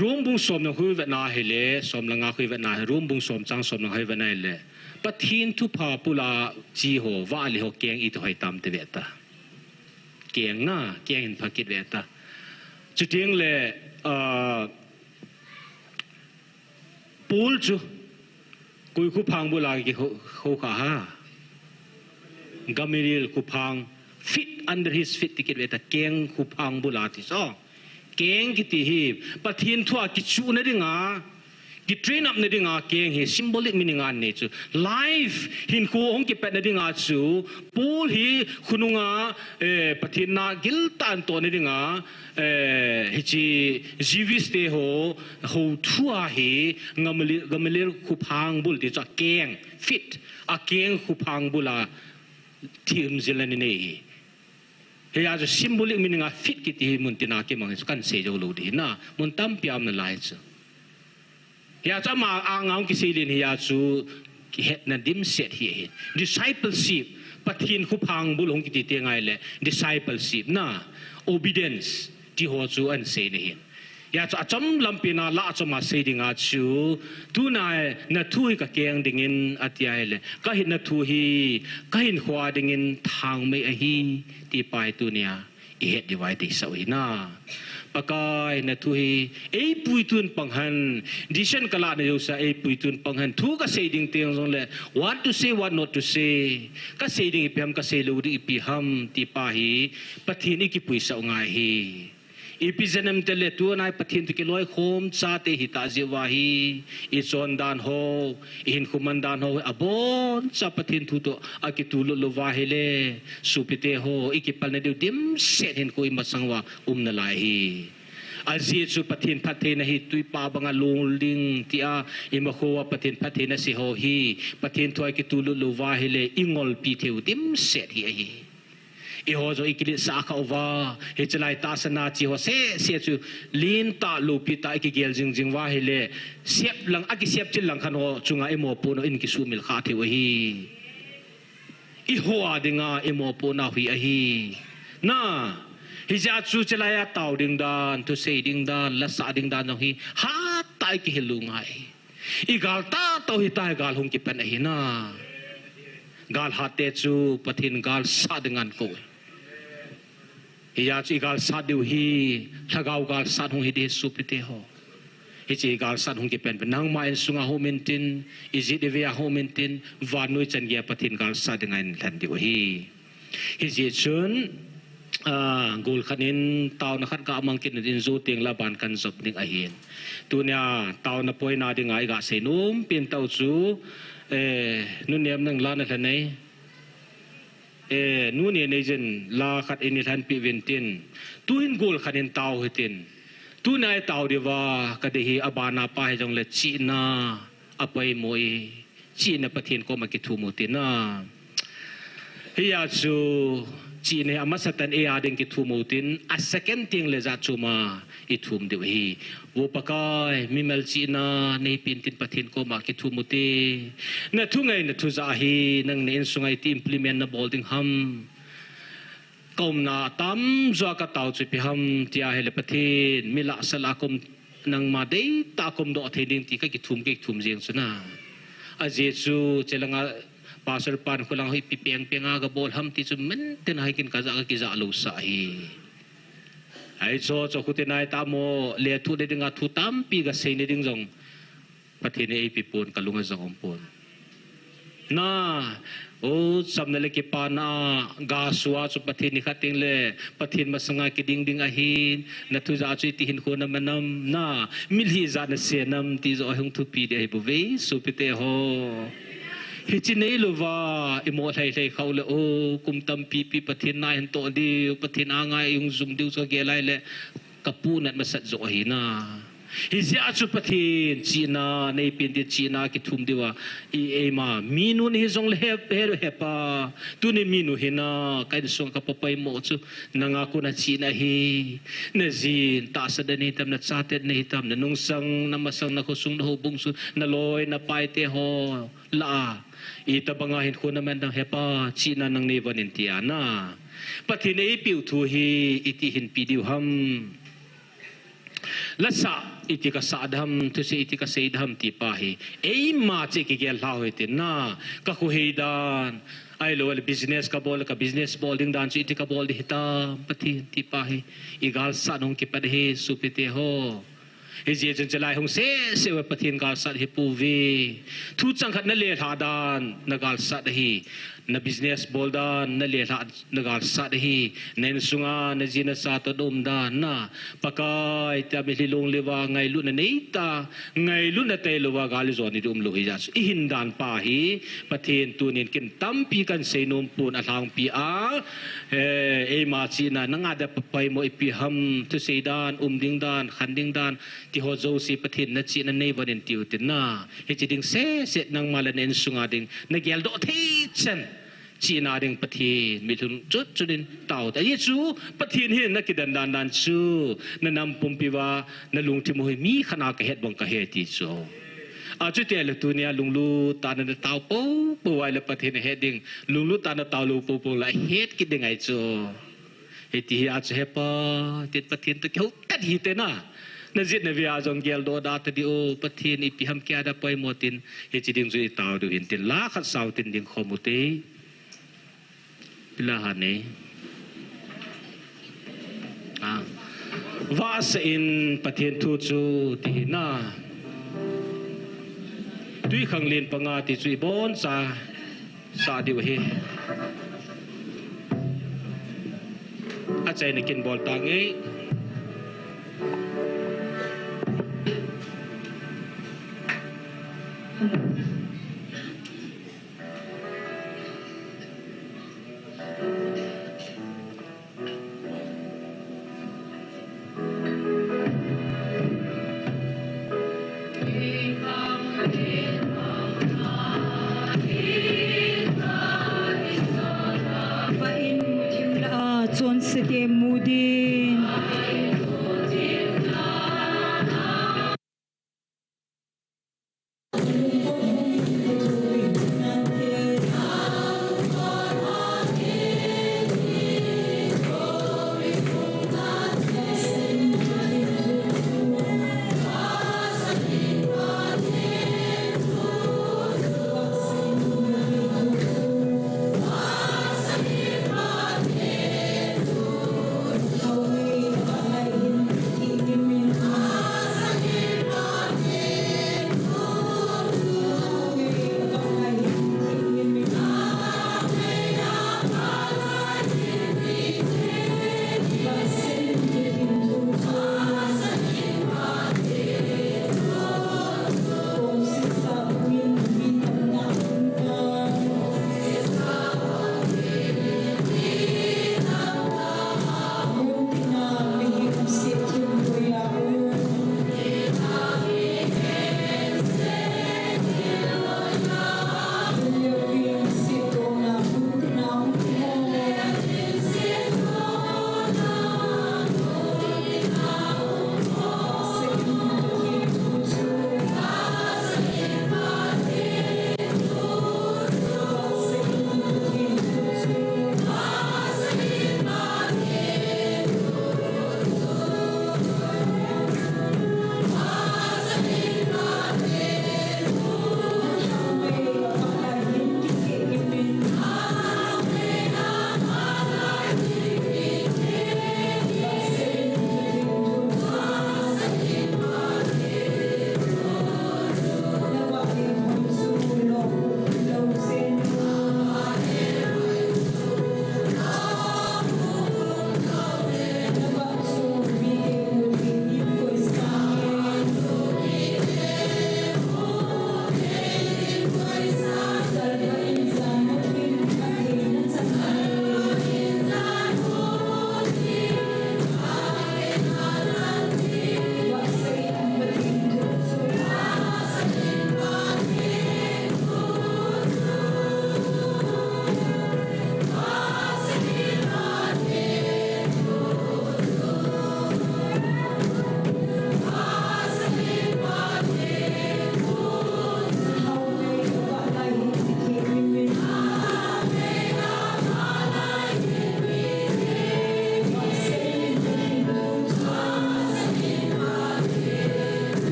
[SPEAKER 1] ร่วมบุญสมนังคุยเวนาเฮเลสมลังอาคุยเวนาร่วมบุญสมจังสมนังให้เวนาเฮเลป ปะทินทุพาปุลาจีโหวาลิโหเกียงอีตัวให้ตามเตเวตาเกียงน่าเกียงอินภากิดเวตาจุดเดียงเลยปูลจูกุยคุพังบุลากิเขาข้าฮะกามิริลคุพัง fit under his feet ติกิดเวตาเกียงคุพังบุลาที่สองเกียงกิติฮีบปะทินทั่วกิจูนั่นดิงากิเทรนอัพนั่นดิงาเกียงเฮ symbolic meaning อันนี้จู life หินคูองกิเป็ดนั่นดิงาจูปูลฮีคุนุงาปะทินนากิลตันตัวนั่นดิงาฮิจิชีวิตเตโหเขาทั่วเฮงามลิลคุพังบุลที่จะเกียง fit อาเกียงคุพังบุลาที่มจิลันนี่เฮียจะ symbolic meaning อา fit กิติมุนตินาเกมังสุกันเสจโลดีนะมุนตั้มพิอามนั่นไลซ์เฮียจะมาอ่างเอากิสิลินเฮียจูเฮ็ดนั่นดิมเสตเฮีย discipleship ปะทินคุพังบุลงกิติเตียงไงเลย discipleship นะ obedience ที่หัวจูอันเสนี่เห็นอยากจะจำลำปีนาละจะมาเสดิงอาชูทุนายนัทุยกับเกียงดิ่งอัตยายเลยก็เห็นนัทุยก็เห็นขวาดิ่งทางไม่อหิที่ไปตัวเนี้ยเอ็ดดีไว้ที่สวยน่าปากายนัทุยปุยตุนปังหันดิฉันกล่าวในยุสปุยตุนปังหันทุกก็เสดิงเตียงตรงเลย what to say what not to say ก็เสดิงอีพิมก็เสลูดิอีพิฮัมที่ไปปะทินอีกิปุยสาวง่ายอีพิจารณาเตเลตัวนายปะทินตุกิลอยโคมซาเตหิตาเจวาฮีอีจอนดานโฮอินคุมันดานโฮอบอนซาปะทินทุโตอากิตุลุลวาเฮเลสุปิเตโฮอีกิปัลนเดียวดิมเสดเห็นคุยมาสังวานาลายฮีอาเจียสุปะทินพัฒนาฮีตุยปาบังอาลุงลิงที่อาอิมโควาปะทินพัฒนาสิโฮฮีปะทินตัวอากิตุลุลวาเฮเลอิงอลปีเทวดิมเสดฮีอีหัวจะอีกลิสาเขาว่าเฮจไลตาสนาจีหัวเสียจูลินตาลูปิตาอีกเกลจริงว่าเฮเลเสียบหลังอากิเสียบจิลหลังขันหัวจุงไอโมปูนอินกิสูมิลขาเทวฮีอีหัวดิงาไอโมปูนาฮีฮีน่าฮิจาจูจไลตาดิงดานทุเซดิงดานละสาดิงดานนฮีฮาตายกิเฮลุงไออีกาลตาโตฮิตายกาลหงกิเป็นฮีน่ากาลฮัตเตจูปะทินกาลสาดิงันโกฮิยาจีกาลสัตดิวฮีถ้ากาวกาลสัตหงฮิเดสุปิเตโฮฮิจีกาลสัตหงกิเป็นนางมาอินสุงาโฮเมนตินอิจิเดเวียโฮเมนตินวานุจันเกียปทินกาลสัตดิงันแทนดิวฮีฮิจีชุนกูลขันินตาวนักขัดกามังกินดินจูติงละบานกันจบดิ่งอาหินตัวเนี้ยตาวนับป่วยนาดิ่งไอกาเซนุมเป็นตาวจูนุ่นเนียมนั่งลานะท่านไหนนู่นเนี่ยในจันลาขัดเอ็นทันปีเวนตินตัวหินกูลขัดเอ็นเตาหิตินตัวนายเตาเดียวว่าก็ได้ฮีอบานาไปจงเลจีนาอภัยมวยจีนปะเทียนก็มากิทุมุตินาฮิยาจูจีนอามาสตันเอียดิงกิทุมุตินอัศเคนติงเลจัจูมาอิทุมเดียวฮีวัวปากายมิเมลจีนาในปินตินปะเทียนก็มากิทุมุตินั่นทุกไงนั่นทุจาฮีนั่งเน้นสุงไอที่ implement นะบอลดิงฮัมกมนาตั้มจัวกตาวจุพิฮัมที่อาเฮลปะเทียนมิลาสลาคมนังมาได้ตากมดอเทดิงที่ก็กิทุมเจียงสุนาอาเจจูเจลังpasal pan ko lang hoy pipiang pianga ga bol ham ti men tin hay kin kaza ka kiza lo sa hi ai cho kutinay tamo le thu de dinga thu tam pi ga sei ne ding jong pathine ei pipon kalunga jong ompon na o samna le ki pana ga suwa chu pathini khating le pathin masanga ki ding ding a hin na thu za chu ti hin ko na manam na milhi za na senam ti zo hung thu pi de bu ve su pite ho hicinei luwa imo thai khau le o kum tam pi pathin na hen to di pathin anga yung zum diu so gelai le kapunat masat zo hina hizia chu pathin china nei pin di china ki thum diwa e ema minu ni zong le he pa tu ni minu hina kai song ka papai mo chu nanga ko na china hi na zin ta sa da ni tam na chatet nei tam na nung sang na masang na ko sung na ho bung su na loy na pai te ho la ita bangahin ko naman ng hepa china ng nevanin tiana patinay piu tu hi itihin pidiw ham lasa iti ka sadham tu si iti ka seidham ti pahi ei ma che ki gel lau iti na ka ku heidan ai lo business ka business bol ding dan iti ka bol di hitam pati ti pahi igal sa nong ki padhe supite ho he je chen chalai hong se wa pathin gal sa hi pu ve thu chang khat na le tha dan na gal sa hi na business bol dan na le tha na gal sa hi nen sunga na jina sa to dom dan na pakai ta mi long lewa ngai lu na nei ta ngai lu na te lewa gal zo ni dum lu hi ja i hin dan pa hi pathin tu nin kin tam pi kan se nom pun a thang pi a e ma chi na nga da pai mo i pi ham tu se dan ding dan khan ding dan ti ho zo si pathin na chi na nei vanin tiu tin na he chi ding se nang malan en sunga ding na gel do thei chen chi na ding pathin mi thun chut chunin tau ta yesu pathin he na kidan dan chu na nam pum piwa na lung ti mo mi khana ka het bong ka he ti so a chu te le tu nia lung lu ta na tau po wai le pathin he ding lung lu ta na tau lu po la het ki ding ai chu he ti a chu he pa tit pathin to ke kat hi te na na zit na via jong gel do da ta di o pathin i pi ham kya da poi motin he chi ding zui tau du hin tin la khat sau tin ding khomute pila hane vas in pathin thu chu ti na tui khang len panga ti chui bon sa di he a chai na kin bol ta nge
[SPEAKER 2] Chon sete mudin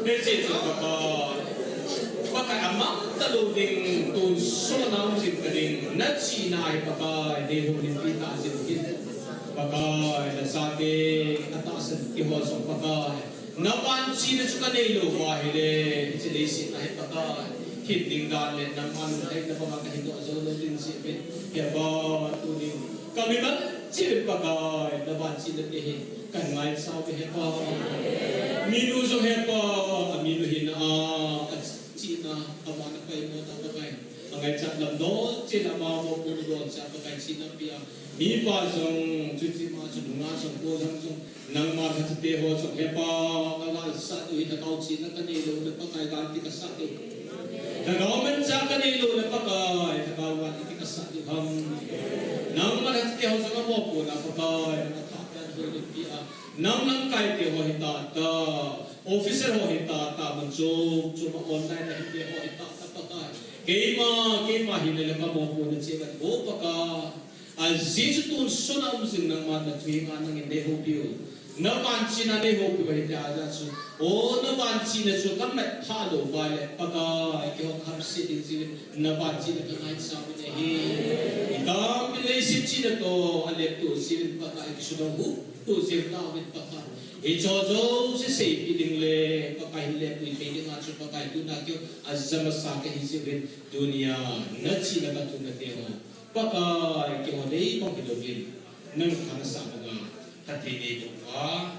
[SPEAKER 1] message ka baka amang taluding tun so na usin kading natsi na ay baka hindi ho nipita sin baka nasate atas ihosong baka napansin na sa kanilo wahile silisi na ay baka hinding galit ng manay na mga kahindo sa ulo din sipin kaya ba tuning kami ba sipin baka napansin na tihin kan ngay sabi hepa minuso hepa minuhin at China amana kay mo tapay ang ay chat lam do China mo po do sa tapay China pia mi pa song chuchi ma chu nga song ko sang song nang ma sa te ho song hepa kala sa tu ita tau China kanilo na pakay ganti ka sa tu nagawaman sa kanilo na pakay nagawan ti ka sa tu ham nang ma sa te ho song mo po na pakay nang kay te ho hita ta officer ho hita ta man so online na hindi ho hita ta paka kema hinala ka mo po na siya ko paka aziz tun sona umsing nang mata tuwinga nang hindi ho piyo na pansi na ne ho piyo hita aza so o na pansi na so kamay palo bale paka ikaw kapsi din sila na pansi na kanay sabi na ikam pilaysit sila to alep to sila paka ikisudaw ho to sila tawin paka ijojo si safety ding le pakahile pui pwede nga so pakay na kyo azama sa ka hisibin dunia nachi na katuna teo pakay kyo dei pangilogin nang kanasa mga katini ko pa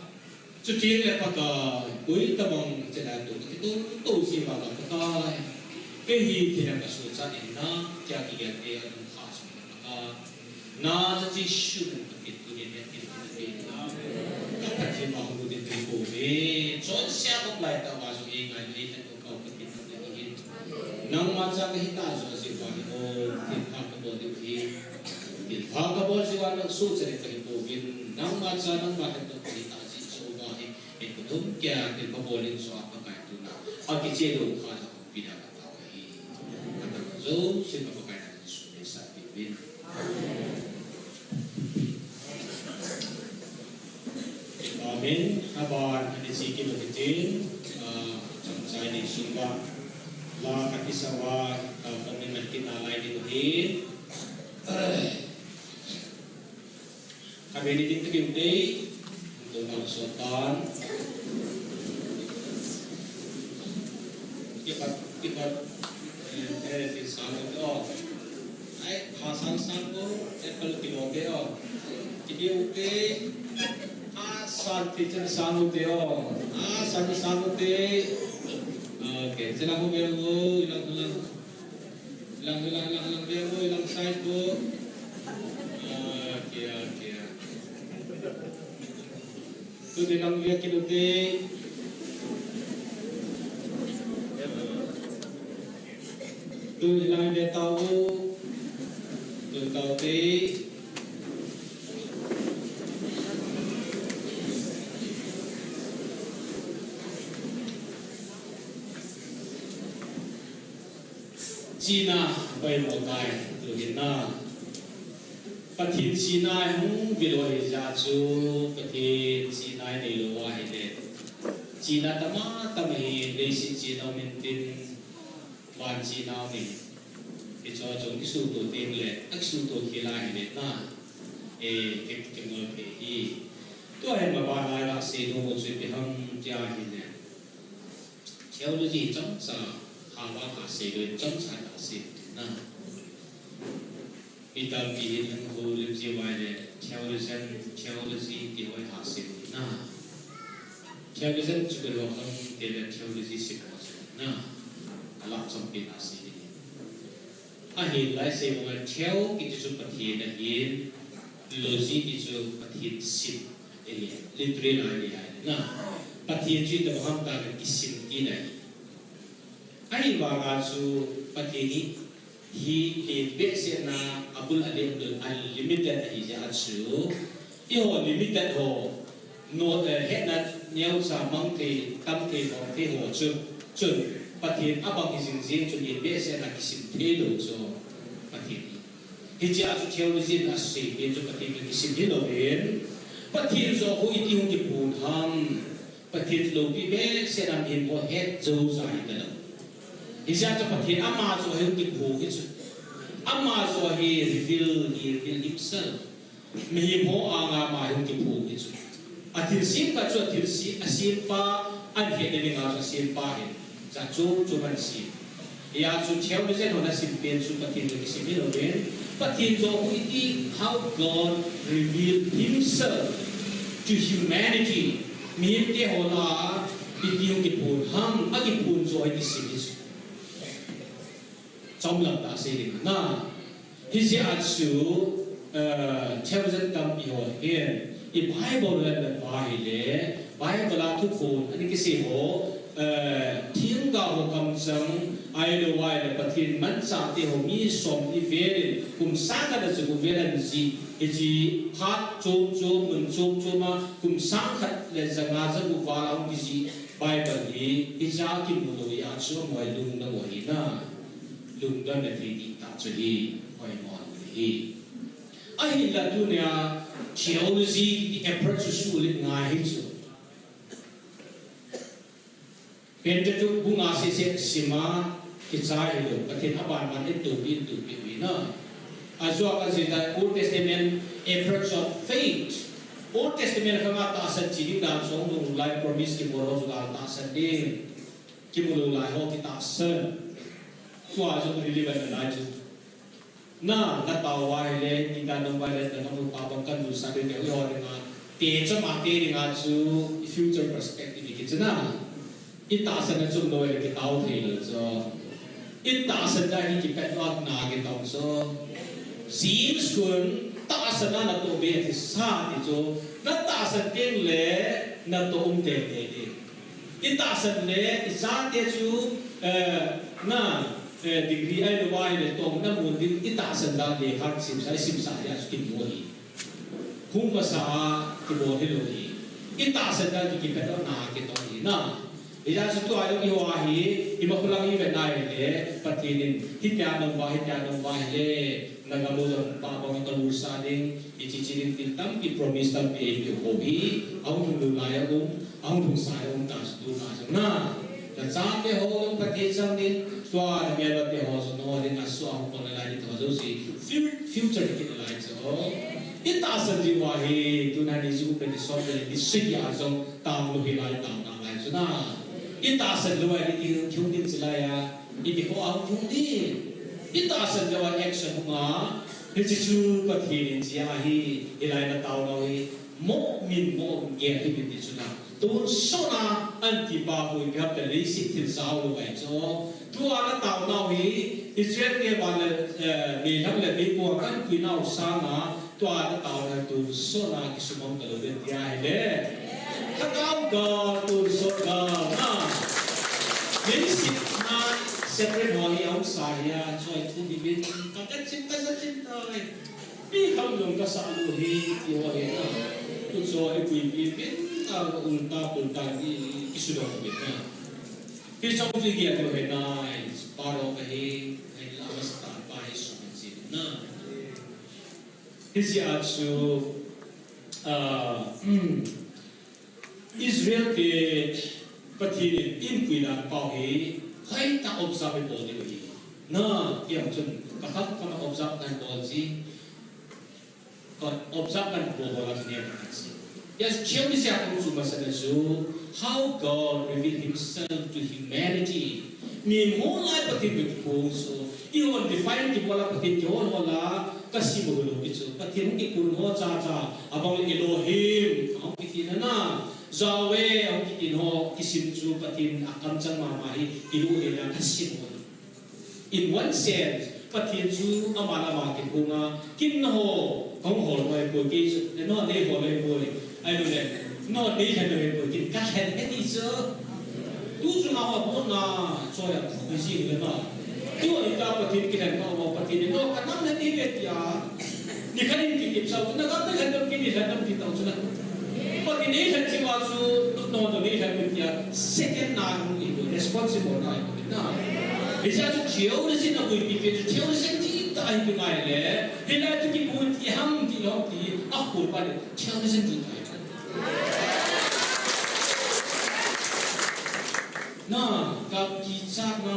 [SPEAKER 1] chutin le pakay ui tabang jelato ito to si mga pakay kehi tinang kasusa na kya kiyate ang khas mga na sa tishu ito ni kasi mahuludin din po so siya kong lahat ang kaso ingay litan ko kao kapitan na ihin nang matsa kahitaso si Panginoon tinhakabo din tinhakabo si Wanang Sutsarit kahitugin nang matsa ng bakit ng kahitasin sa umahin ikutum kaya tinpabolin so apa kahit na pagkitselo ka sa kong pinakatawahin at ang so sinapakay natin sunay sa Bibin Amin. Aban hadisi kilometer saya di Sumba la katisawa pemimpin kita lain di Tuhin. Kami di Tinggi untuk maksudan. Kita di sana tu. Ay Hasan Sango Apple Timotheo. Jadi okay. Santi chen sangu teo santi sangu te oke sila ko bego ilang bego ilang side ko oke tu dilang lihat kilote tu dilang dia tahu tu tahu te China bay một tài từ Việt Nam, phát hiện China hung vì loại giá chú phát hiện China này là hoa hệ China tama đây là China mình tin ban China này thì cho chúng cái số tổ tiên lệ các số tổ kia lại hệ na cái người thì tôi em mà ban lại là sẽ không có chuyện để hâm gia hệ theo như gì trong sa hawa kasi doon trong sa kasi na itang kihin ang hulib si wale theology di way hasil na theology juga lokang dia theology sipas na alak sampai hasil ahin lai se mga theo itu su pathin na hin logi itu pathin sim literal ai na pathin ji ta baham ta isim kinai ai baga su patini hi bese na abul alim unlimited ija chu yo limited ho no he na nyau sa mang te tam te ho te ho chu patin abang izin zin chu ni bese na kisim te lo so patini hi ja su theology na se chu patin ki sim hi lo ben patin zo ho iti hung ki pun ham ธินลูกพี่เบ้เสียดำอินพอเฮ็ดจูใจกันแล้วที่จะปฏิอามาโซเฮกิบูกิจุอามาโซเฮรีวิลอิมเซลมีโมอางามาเฮกิบูกิจุอาทิตย์สิบก็จุดอาทิตย์สิบป้าอันเห็นในงานสิบป้าเห็นจะจูมันสิยาจุดเช้าไม่ใช่หน้าสิบเป็นจุดปฏิทินสิบเป็นอะไรปฏิทินโจวิธี how God revealed Himself to humanity มีเดียวละปิดยงกิปูนห้ามอากิปูนโจยที่สิบจอมหลับตาเสียงน่ะที่จะอาจสูเชื่อว่าจะทำอีกหัวเห็นอีไบเบิลเนี่ยเป็นไบเบิลไบเบิลทุกคนอันนี้ก็สิโหทิ้งกับหัวคำสั่งไอ้เรื่องว่าเนี่ยปฏิทินมันจะที่หัวมีสมที่เวรคุมสร้างกันจะกุเวรนั่นสิที่พัดโจมมันโจมมาคุมสร้างขัดเลยจะงานจะกุวาลาที่สิไบเบิลนี้ที่จะกินมุดวิอาช่วงวัยรุ่นนั่งวัยน่ะลุงดันเนี่ยที่ตัดจุลีคอยมองที่ไอ้เรื่องตัวเนี่ยเชื่อว่าสิที่ approach สู้เล่นง่ายที่สุดเป็นจะจุบุงอาศิเสกสิมาที่ใจเลยประเทศอาบานมันได้ตุบินวินะอาจจะก็จะได้ Old Testament approach of faith Old Testament ข้างหน้าตาสัจจิดิดามสองดวงลาย promise ที่บอกเราจะการตาสัจดีที่มุลลายหอกที่ตาสันก็อาจจะรีบไปได้จุดน่านัดต่อไว้เลยที่การนำไว้เลยแต่ต้องรู้ปาบังกันดูสักเดียวยอดงานเตะจะมาเตะงานสู่ future perspective ที่จะน่าอิตาสันจุดโดยที่เต้าเทเลยจ้ะอิตาสันได้ที่เป็นวัดนาเกตองจ้ะสีมสกุลตาสันนั่นตัวเบียที่สาที่จ้ะนั่นตาสันเก่งเลยนั่นตัวเก่งเองอิตาสันเลยอิสานเดียจูน่าดีกรีไอ้ตัววายเลยตรงนั้นมุนดิอิตาสันดาเลยครับสิบสายสกินโมฮีคุ้มภาษาที่โมฮีโลฮีอิตาสันดาที่เป็นวัดนาเกตองฮีน่าIja situ ayo iwahi imakulangi benai le patinin hitya nong le nagamudang pabang kalur sading ichichirin tintam ki promise tam pi hobi ang tululaya ang saya tas tu na dan sampai ho pati samdin tua biar te ho sono din asu ang ponalai to si future kita lai so ita sanji wahi tunani ju pe so pe di sigya so tam lu hilai tam lai so na ita san luai di kyung din sila ya ibi ko ang kyung din ita san jawa action nga hijichu pathin siya hi ilai na tao na hi mo min mo ge hi bi chu na tu so na anti ba ko gap de li sit tin sao lu bai cho tu ana tao na hi israel ke ba le ni ham le ni ko kan ki na sa na tu ana tao na tu so na ki sumong ka lo de dia hi le Kakao ka turso ka na. Minisip na separate mo ang saya so ay tubibin kakatsinta sa cinta ay biham yung kasaluhin iwahin na so ay bibibin unta isudaw ko na. Kisang sige at iwahin na paro kahin ay lamas tapay sumansin na. Kasi at so Israel ke pathin in kuina pau he khai ta observe bol ni hi na yang chun ka khat ka observe kan bol si ka observe kan bol la ni ka si yes chemi sia ko su masana su how God revealed himself to humanity ni mo lai pathin ko so you want define ki bola pathin ko wala kasi mo lo bicho pathin ki kun ho cha abang Elohim ang pathin na Zawe ang kitino kisimsu patin akam chang mamahi ilu ina kasimo. In one sense, patin su amala makin bunga kinho kong hol mai po kis no ne hol mai po ai no ne no ne han mai po kin ka hen ni so tu su na wa po na so ya ku si ne na tu ita patin kin na wa patin no ka nam ne ni bet ya ni kan ni kip sa na ka kan ni kin ni han ti tau su na Pag ini siya su no donation with ya second na ito responsible na ito na. Bisa su chiyo na sina kuy pipin chiyo na siya dito ay pingayle. Hila ito kipuit iham dilok di ako pa rin chiyo na siya dito ay.
[SPEAKER 3] na ka kicha na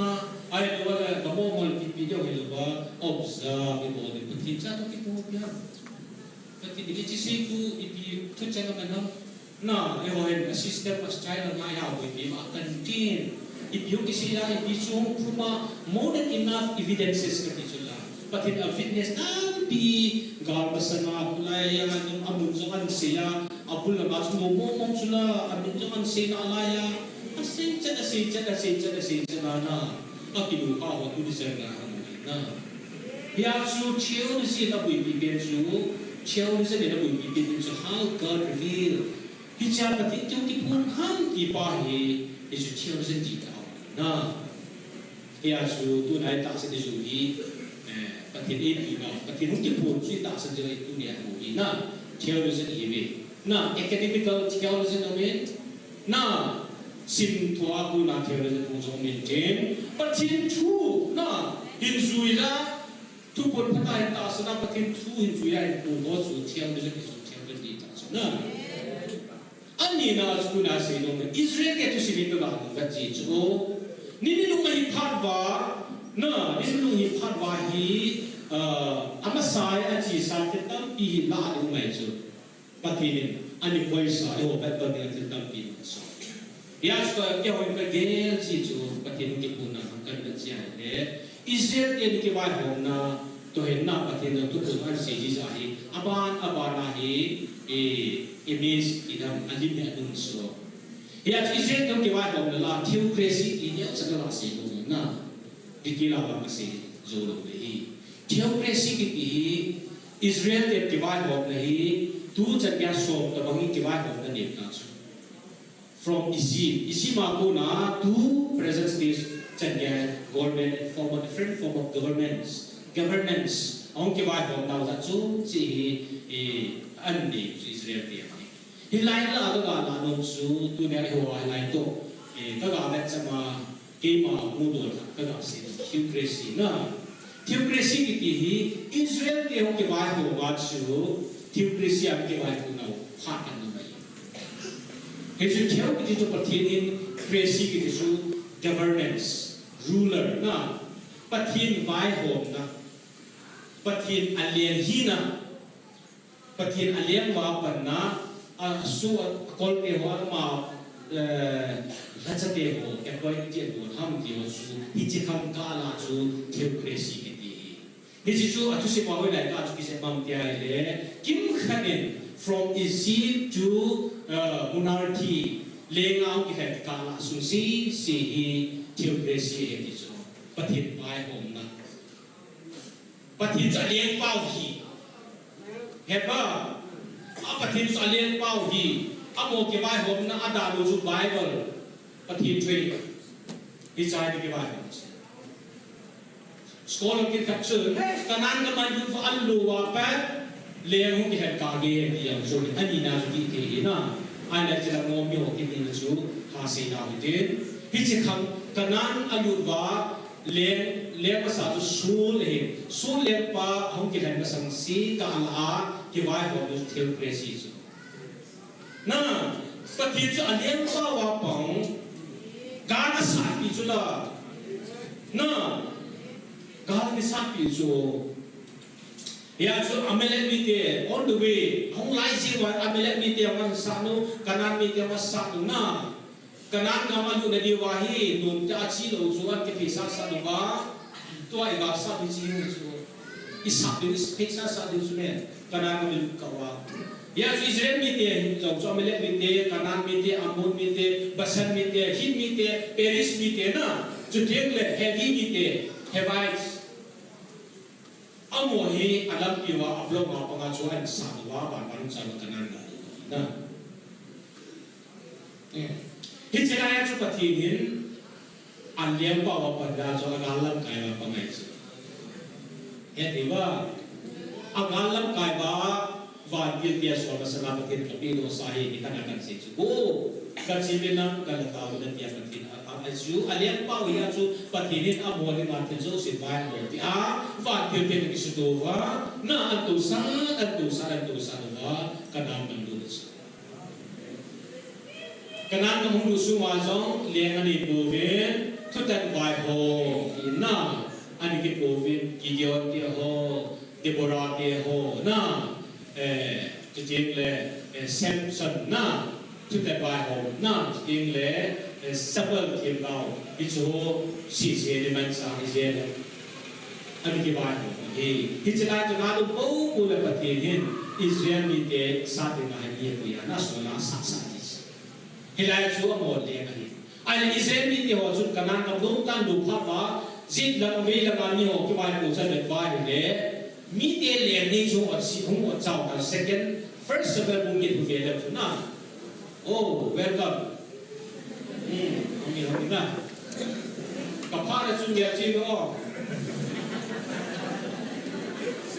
[SPEAKER 3] ai do la ka mo mo pi yo he lo ba observe mo de pi cha to ki po ya ka ti di chi se ku ipi tu cha na na e ho en system as china na ya ho pi ma kan tin ipi yo ki si ya ipi chung puma more than enough evidences ka ti chula but in a fitness pi gar basana kulai yang adum amun jangan sia abul ma chu mo chula amun jangan se na la ya asin cha na akibu ka ho tu disen na ya chu cheu ni si na bui pi ben chu cheu ni se na bui pi ben chu how God reveal hi cha pati tu ki pun ham ki pa hi chu cheu ni se ji ta na ya chu tu nai ta se ni chu hi pati e pi ba pati hu ki pun chi ta se ji tu ni ha hi na cheu ni se hi be na academical theology no me na sim thua ku na theology ku jong min ten pathin thu na hin zui la tu pon phatai ta sana pathin thu hin zui ai ku go chu theology ki chu theology ta so na ani na chu na se no Israel ke tu si ni ka ga ji chu ni ni lu mai phat wa na ni lu hi phat wa hi amasai a ji sa te tam pi la lu mai chu pathin ani koi sa yo pat ba ni te tam pi so ya so ke ho ka gel chi chu pathin ki puna kan na chi le Israel ke ki wa ho na to hen na pathin to ko an se ji sa hi abana hi image idam alim ne adun so ya Israel ke wa ho na la theocracy ki ne sa la se ko na dikila ba ma se zo lo hi theocracy ki Israel ke wa ho na hi tu chan kya so to bangi ki wa ho na ne na from Egypt ma ko na to present stage chan kya government form of different form of governance ong ke ba ho na za chu chi an ni Israel dia hi lai la ga la no chu tu ne ho lai to ka ga la cha ma ke ma mu do ka ga se theocracy na theocracy ki hi Israel ke ong ke ba ho ga chu theocracy am ke ba ho na pha kan na mai he chu theo ki chu pathin in theocracy ki chu governance ruler na pathin vai ho na pathin alien hina pathin alien wa panna su kol ke ho ma la cha te ho ke koi ti ho ham ti ho su hi chi kham ka la chu theocracy ki ti hi chi chu atu se pa ho lai ka chu ki se mam ti ai le kim khanin from Egypt to monarchy lenga ki ha ka la su si hi theocracy he ti chu pathin vai ho na pathin cha leng pau hi heba a pathin cha leng pau hi a mo ke vai ho na ada lu chu bible pathin tree hi chai ke vai ho scholar ki capture kanan ka man fu allu wa pa leng hu ki ha ka ge hi yang so ni ani na ki ke na ai na cha mo mi ho ki ni chu ha se na hi de hi chi kham kanan alu wa le sa tu su le pa hong ki han sang si ka ala ki vai ho du theocracy chu na pathin chu alien pa wa pang ga na sa pi chu la na ga ni sa pi chu ya chu amele mi te on the way hong lai si wa amele mi te wan sa nu kanan mi te wa sa nu na kanan ga ma lu na di wa hi nun ta chi lo chu an ke phi sa nu ba to ai ga sa ni chi chu i sa ni phi sa ni chu ne kanan ga mi ka wa ya Israel mi te zo zo amele mi te kanan mi te amon mi te basan mi te hin mi te Paris mi te na chu theng le heavy mi te Hivites amo hi alam ki wa ablok ma pa nga chu an sa wa ban ban sa kanan ga na hi chela ya chu pathin hin an liam pa wa pa da cho agalam kai wa pa ngai chu he ti wa agalam kai ba wa dia dia so la sana pathin ka pi do sa hi ni kana kan se chu o ka chi le na ka la ta wa dia pathin azu alian pa ya chu pathin hin amo ni ma the zo se ba mo ti a wa dia dia ki su do wa na an tu sa wa ka nam man do chu cáiนั้นก็มุ่งดูสุวาจงเลี้ยงอันนี้ปูวินทุกแต่วายโฮอินน่าอันนี้กิปูวินกิเดียวเดียโฮเดโบราเดียโฮน่าจริงๆเลยเซมสันน่าทุกแต่วายโฮน่าจริงๆเลยซับเบิลทีมเราที่โชว์สีเสียในมันสายเสียอันนี้กี่วายโฮที่จะได้จะได้ดูปูปูเลยประเทศนี้อิสราเอลมีเดชาติงานนี้คุยน่าสนใจสักสักhilai chu amol le ani ai Israel mi ti ho chu kanan kam dum tan du pha wa zit la ve la ma mi ho ki bai pu sa le ba le mi te le ni chu o si hung o chao ka second first of all bung ki le chu na oh welcome mi ho na ka pha ra chu ya chi o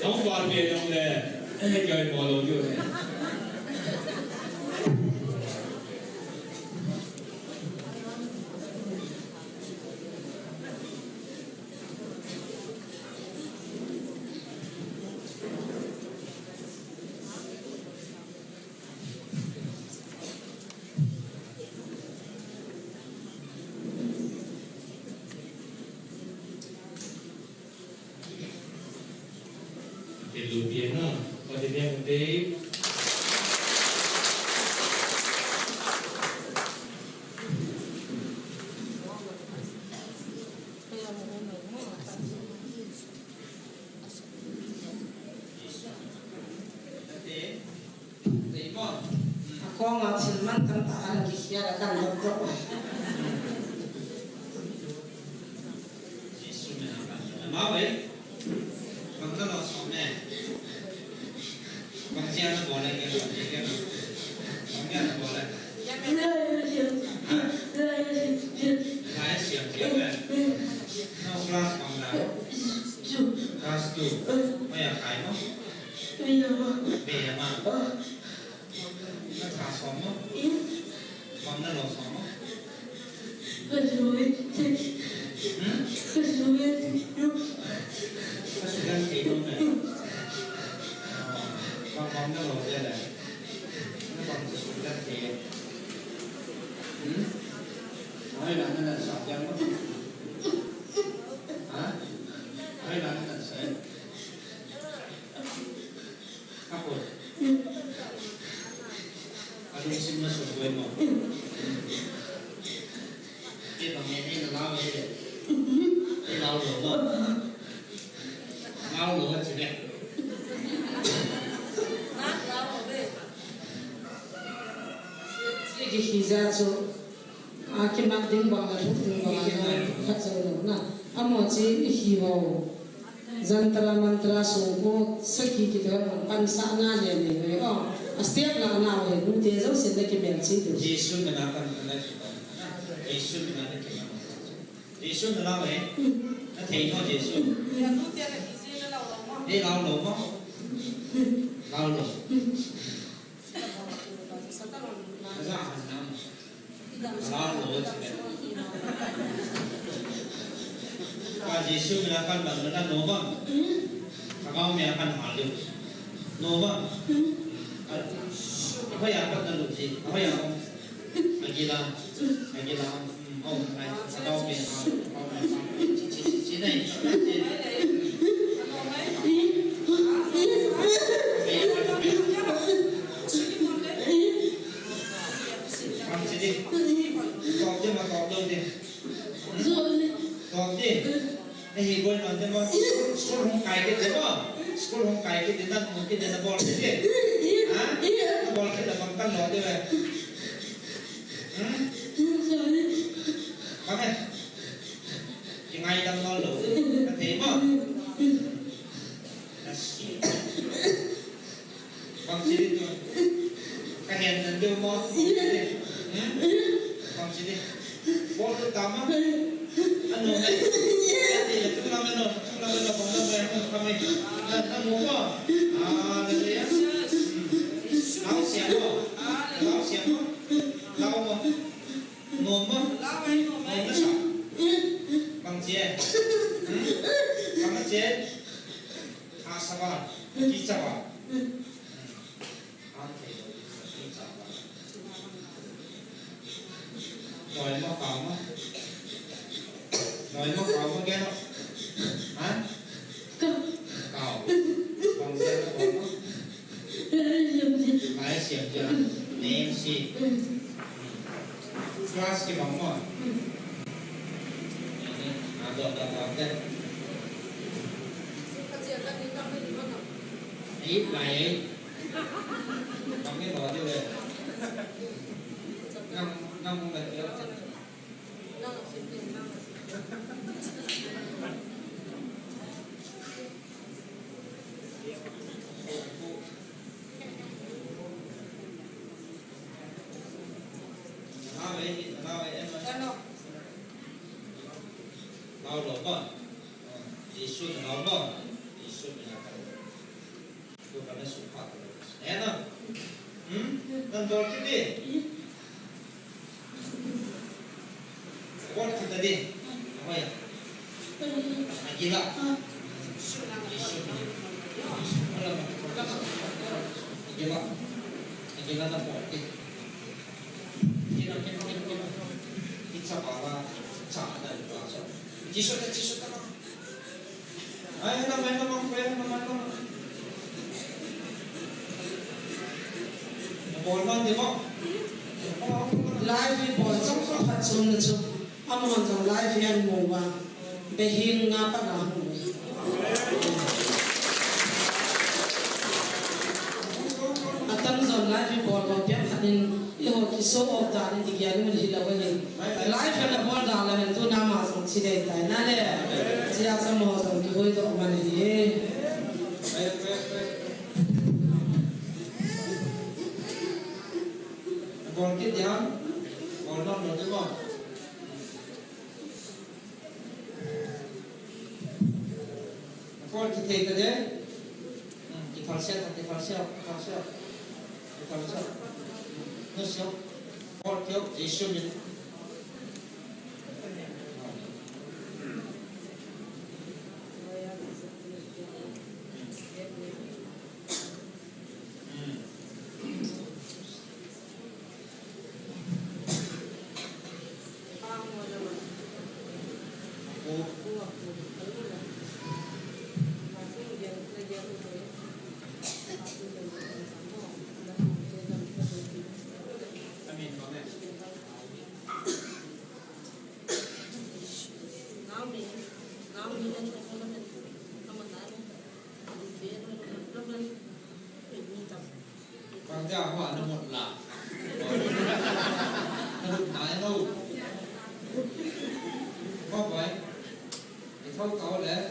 [SPEAKER 3] dong ba be dong le ai mo lo ju le Lubiana, pada dia Dave.
[SPEAKER 4] Ako ang silman kantaan kisya kan doktor.
[SPEAKER 5] Mau vậy? Bằng cái lò xóm này, bằng xe nó bỏ lại cái lò này cái lò, bằng cái nó bỏ lại. Lái xiềng tiếp này, nó class bằng nào? Class 2, bây giờ khai nó, bề mà, nó khá xóm nó, bằng nó lò xóm nó. Nó sẽ gắn kỹ luôn này. Con nó lột ra này. Nó còn sẽ xuống gắn kỹ. Nói là nó là sọt dân đó. Hả? Nói là nó là sẽ khắc phục. Ở đây xin nó sụt quên một. Cái bằng này đây là lao vậy. Đây lao lột rồi. Lao lột chỉ đẹp.
[SPEAKER 4] Cái hiza cho cái mặt đỉnh bằng là lúc đỉnh bằng là phát ra được na. Amo chỉ hivo zantra mantra sogo saki kita pansa na dia ni. Oh, setiap nak na we nu te zo se ke ber chi tu.
[SPEAKER 5] Yesus menakan kena kita. Yesus menakan kita. Yesus menakan nó thấy thôi Yesus. Đi lao lột không? Lao lột. Ra hẳn năm. Lao lột chỉ đẹp. Và Yesus menakan bằng nó nổ vâng. Kalau menakan hal itu, nổ vâng. Apa yang akan terjadi? Apa yang Agila, oh, atau sini, Còn chứ mà còn đâu thì còn gì này thì quên rồi nhưng mà school không cài cái thế không school không cài cái tên một cái tên là ball thế gì hả ball cái là bằng căn lọ thế này có này thì ngay đang lo lửa nó thế không bằng gì đi thôi cái hẹn là đưa món bằng gì đi ball cái tắm á anh nổ này thì là chúng ta mới nổ bằng nó về không phải anh muốn không đây á áo xẻo không lau mà nôm không nôm nó sọc bằng chế bằng cái chế sao vậy kỹ sao vậy anh thấy kỹ sao vậy rồi móc cào mà rồi móc cào mà nghe không hả cào bằng xe nó còn nó lái xiềng chưa ném xì class cái bóng rồi được đấy ít lại ấy bằng cái bò như vậy năm không phải kéo nào vậy em ơi nào lỗ bò Isu nào bò Isu mình tôi cần sự phát nè nó nên tôi cái đi quát kita đi apa ya lagi lah lagi lah tak boleh kita kita bawa cara dari bahasa jisu tak ayo nama bol non di mo
[SPEAKER 4] live bol trong số phật xuống là chung âm hồn trong live anh mù và về hiên nga bắt đầu tâm dòng live bol vào biết hạt in yêu cái số of that in thì mình đi đâu vậy live là bol đào là mình tu nam mà xong chỉ để tại na lệ chỉ là sao mà xong cái hơi đó mà đi
[SPEAKER 5] bol kết nhám bol non được đúng không bol kita itu deh kita falset nó siêu bol kéo chỉ siêu mình Bang Gia họa nó một là nó được nói đâu có vậy thì thôi cậu để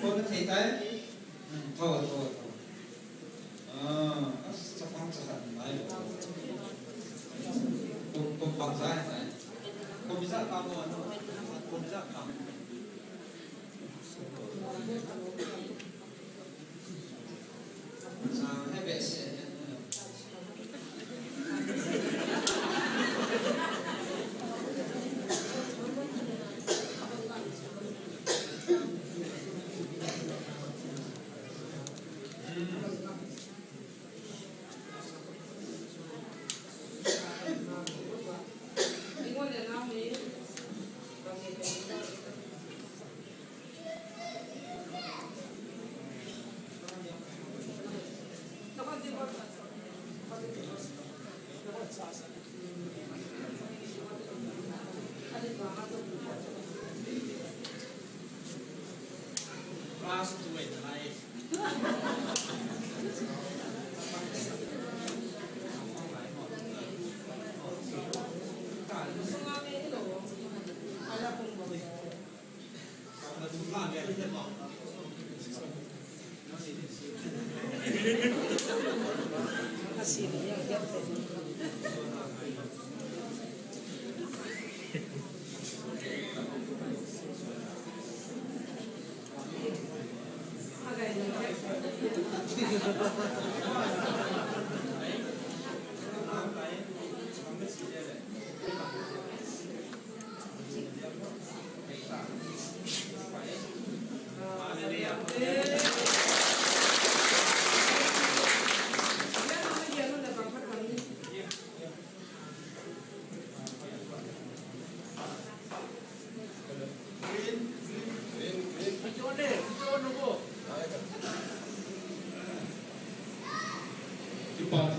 [SPEAKER 5] thôi nó thấy tới thôi sao không sao thành nói được cùng bằng giá này cùng giá cao hơn cùng giá cao hai vệ sẽ Last to it,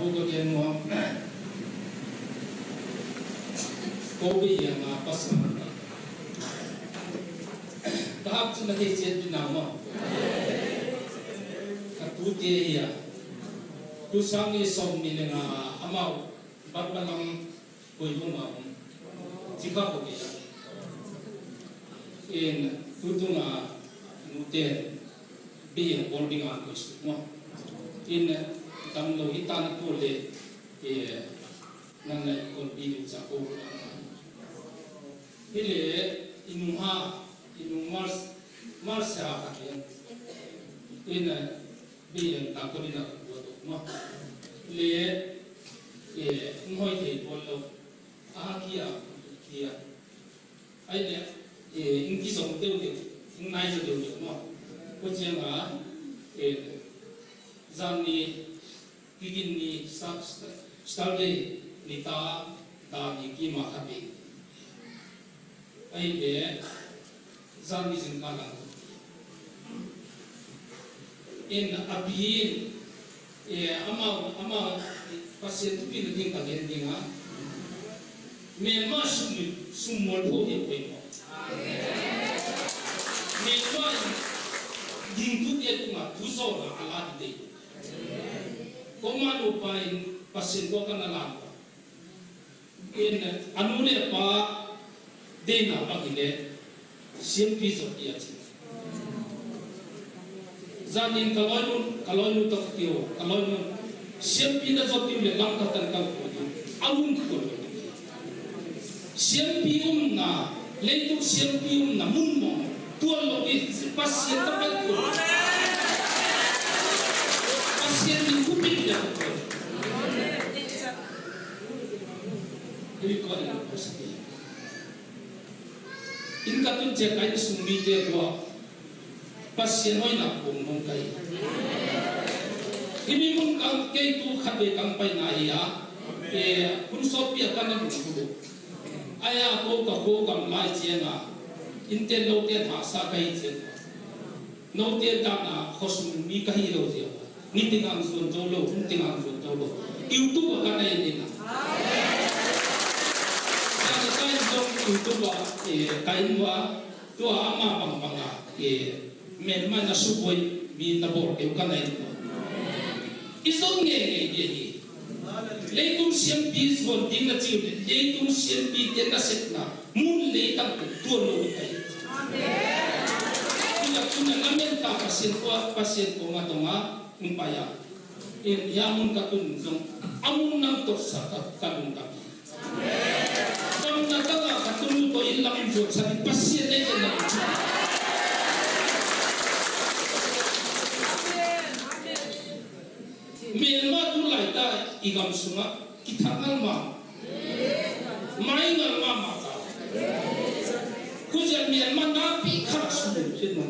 [SPEAKER 3] foto dia mau kopi yang apa sama tahap cina kecil di nama katu dia ya tu sangi som ni dengan amau barbalang koi bunga jika kopi ya in tu tu na nute bi yang boarding aku semua in tamlo hitan tu le nana kon bi jago ile inuha mars apa yang ini biang takut ini nak buat mah le ngoi deh bolu kia aja ingki song teu ngai je teu mah kucing zani kigin ni start nita da ni kima habi aja zani jengkalan in abiin ama pasien tu pin ding kagen dinga me ma sumol ho e ko me ma ding tu dia tu ma tu so la ala de ko ma no pain pasien ko kana la in anule pa dena pagile simpi so dia zanin kalonu tokyo kalonu simpi na so tiule langkatan kang ko awun ko simpi na leitu simpi na munmo tuolo ki pasien tapat ko pasien ni kupit ya ko ini ko ni pasien in katun je kai sumbi je ko pasien hoi na pung mong kai ini mong kang kay tu khabe kang pai na ya kun so pia kan na bu aya ko ka ko kam lai che na intel lo te tha sa kai che no te ta na khosum mi ka hi lo je ni tingang sun zo lo kun tingang sun zo lo youtube ka na ni na ya kai zo youtube kai wa tu ama bang bang men man na suboy mi na bor ke kanay ko isong nge ye leitung siam pi so ding na chiu leitung siam pi ten na set na mun le tang tu lo kai amen kuna lamenta pasien ko ngatonga umpaya in yamun katun dong amun nang to sa kadung kami amen na kala katun to ilang jo sa pasien le na Myanmar tu lai ta igam sunga kitangal ma mai ngal ma mata kuja Myanmar na pi khar sunu chenma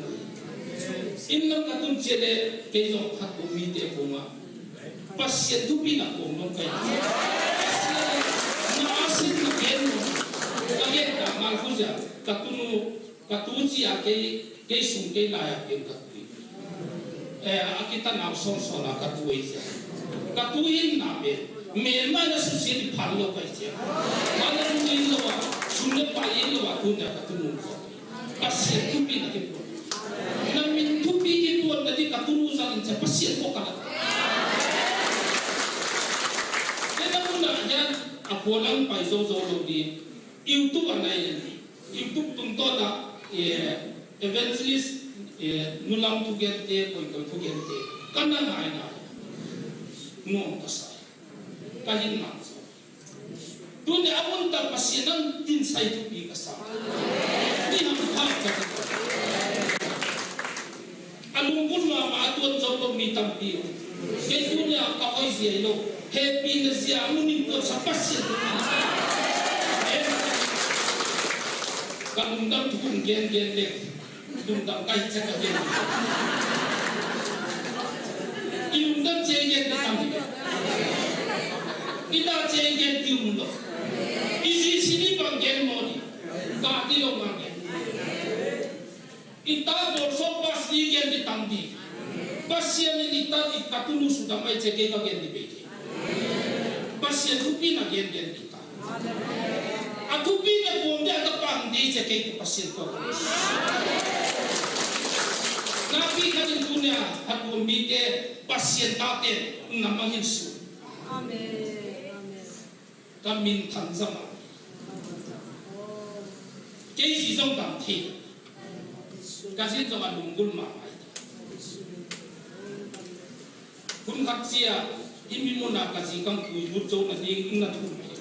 [SPEAKER 3] inna katun chele kejo khat mi te konga pasien tu pi na kong kai na asin na kenu kage ta mal kuja katuji ke sung ke la ya ke kita nak song-song lah katuin na be, memang ada susi di palu kaitnya. Kalau mungkin luar, sulit paling luar tu nak katunu. Pasien tu pun nak itu. Namun tu pun itu nanti katunu sangat cepat pasien kok kalah. Kita pun aja aku orang paiso di YouTube anai, YouTube tuntuk tak evangelist nulang tu gente koi tu gente kana nai na no kasai kahin na tu ne amun ta pasien tin sai tu pi kasai ni ham khap ka alungkun ma atuan jauh mi tampi ke tu ne ka oi sia lo happy na sia amun tu sa pasien kalung dam tu kun gen le Dundam kai cakap dia. Ilundam cengen datang dia. Kita cengen diumdo. Isi sini banggen moni. Kati lo banggen. Kita borso pas di gen ditang di. Pasien ini tadi katulu sudah mai cekek bagian di beki. pasien tupi na gen kita. Atupi na buong dia tapang di je kay pasien to. Nabi kadin dunia at bumbite pasien taten namangin su.
[SPEAKER 4] Amen.
[SPEAKER 3] Kamin tanzama. Kay si zong dang thi. Kasi zong adunggul ma. Kun kaksia imi mo na kasi kang kuibutso na di na tumi.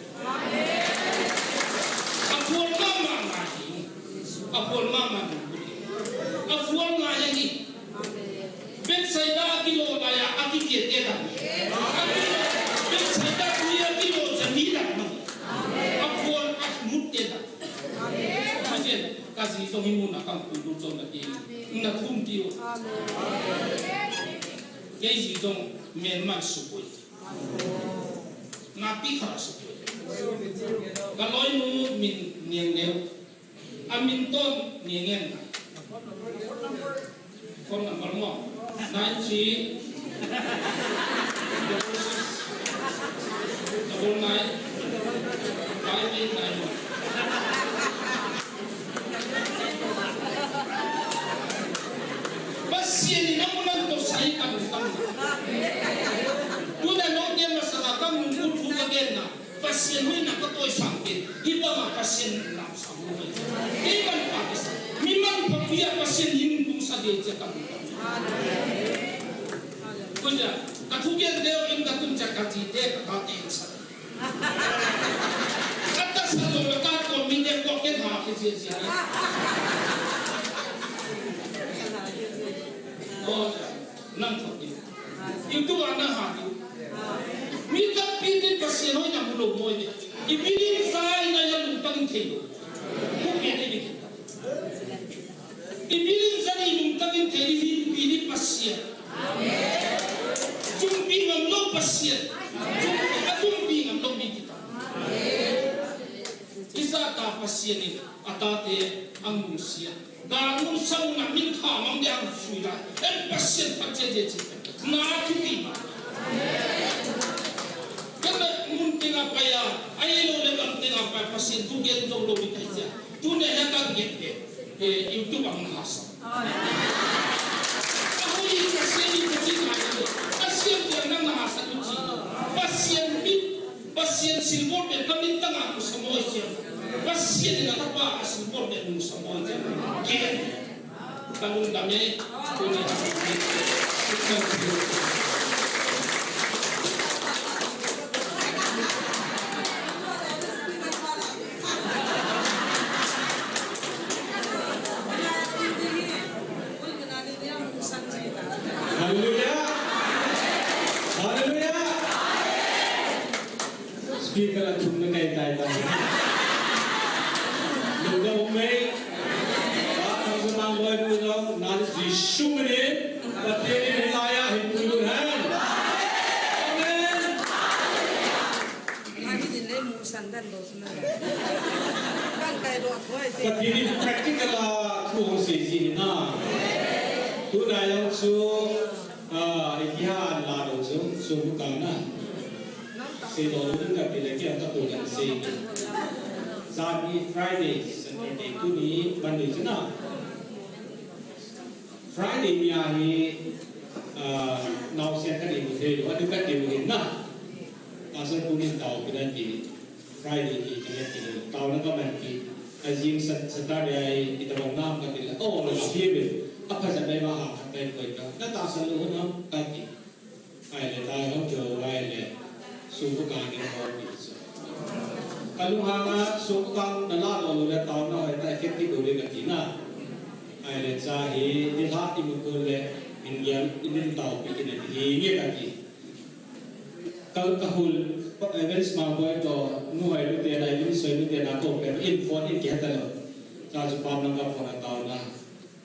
[SPEAKER 3] Apuan mama ngahi. Apuan mama nungguti. Apuan ngahi. Bet sayda kilo kaya akikit eta. Bet sayda kuya kilo jamila ma. Apuan asmut eta. Kasi so imi mo na kang kuibutso na di na tumi. Cái gì trong miền Nam sụp bồi, ngã bí khá sụp bồi. Cái lối nu mình niềng nèo, mình tôn niềng nèo. Con làm bằng ngõ, nãy chỉ double nine, five eight nine one. Pasien ini namun untuk saya kan bukan. Tuh dan orang yang masyarakat mengumpul bagian pasien ini nak ketoi sampai, iba mah pasien nak sampai. Iba Pakistan, memang papia pasien ini pun saja cakap bukan. Kerja, katugian dia yang katun cakap tidak katakan sah. Kata satu lekat kau minyak kau kita hafiz. Oh, nampak itu. Itu anak hati. Minta pilih pasien yang belum mau ini. Ipilih saya yang lumpang kilo. Mungkin ini kita. Ipilih saya yang lumpang kilo pilih pasien. Jumpi ngamlo pasien. Jumpi ngamlo kita. Isa ta pasien ini atate anggusia. Dalam sang namin thamang dia suila, pasien pasien je, nak kita. Kerana mungkin apa ya, ayat oleh mungkin apa pasien tu dia tu lebih kerja, tu dia yang kan gitu, itu bang khas. Aku ini pasien itu cina, pasien dia nang khas itu cina, pasien silbor dia kami tengah tu semua itu. Pasien dengan apa asal bor dan semua itu, kita kalau damai punya
[SPEAKER 6] Haleluya, haleluya. Speaker at home na kayo tayo. Lugar umay, ang sumang boy po nyo, nalis di suminin, pati nilaya, hipuluhan. Amen!
[SPEAKER 4] Lagi din mo sandan do sebenarnya. Kan kayak doa gue itu.
[SPEAKER 6] Pati ni practical kung sisi na. Tunay yung su, ikihan lalo su, bukan na. Sino yung kapilagyan katulad si Sabi Friday, Saturday tu ni Monday cina. Friday ni ahi now Saturday ni hari ada kat dia ni na. Asal punin tahu kita di Friday ni kita di tahu nak apa ni? Azim Saturday kita bernam kat dia. Oh, lebih lebih. Apa sampai mahal sampai kau. Nata selalu nam kaki. Ayat tahu jauh ayat suku kami kau ni. Kalau hanga sukang nalalo le tahu na kita efektif boleh katina. Ayat sahi dihat imukul le minyak ini tahu bikin ini kaki. Kalau kahul events mampu itu nuai itu tiada ini soal itu tiada kau kan info ini kita lo. Jadi pam nangkap orang tahu na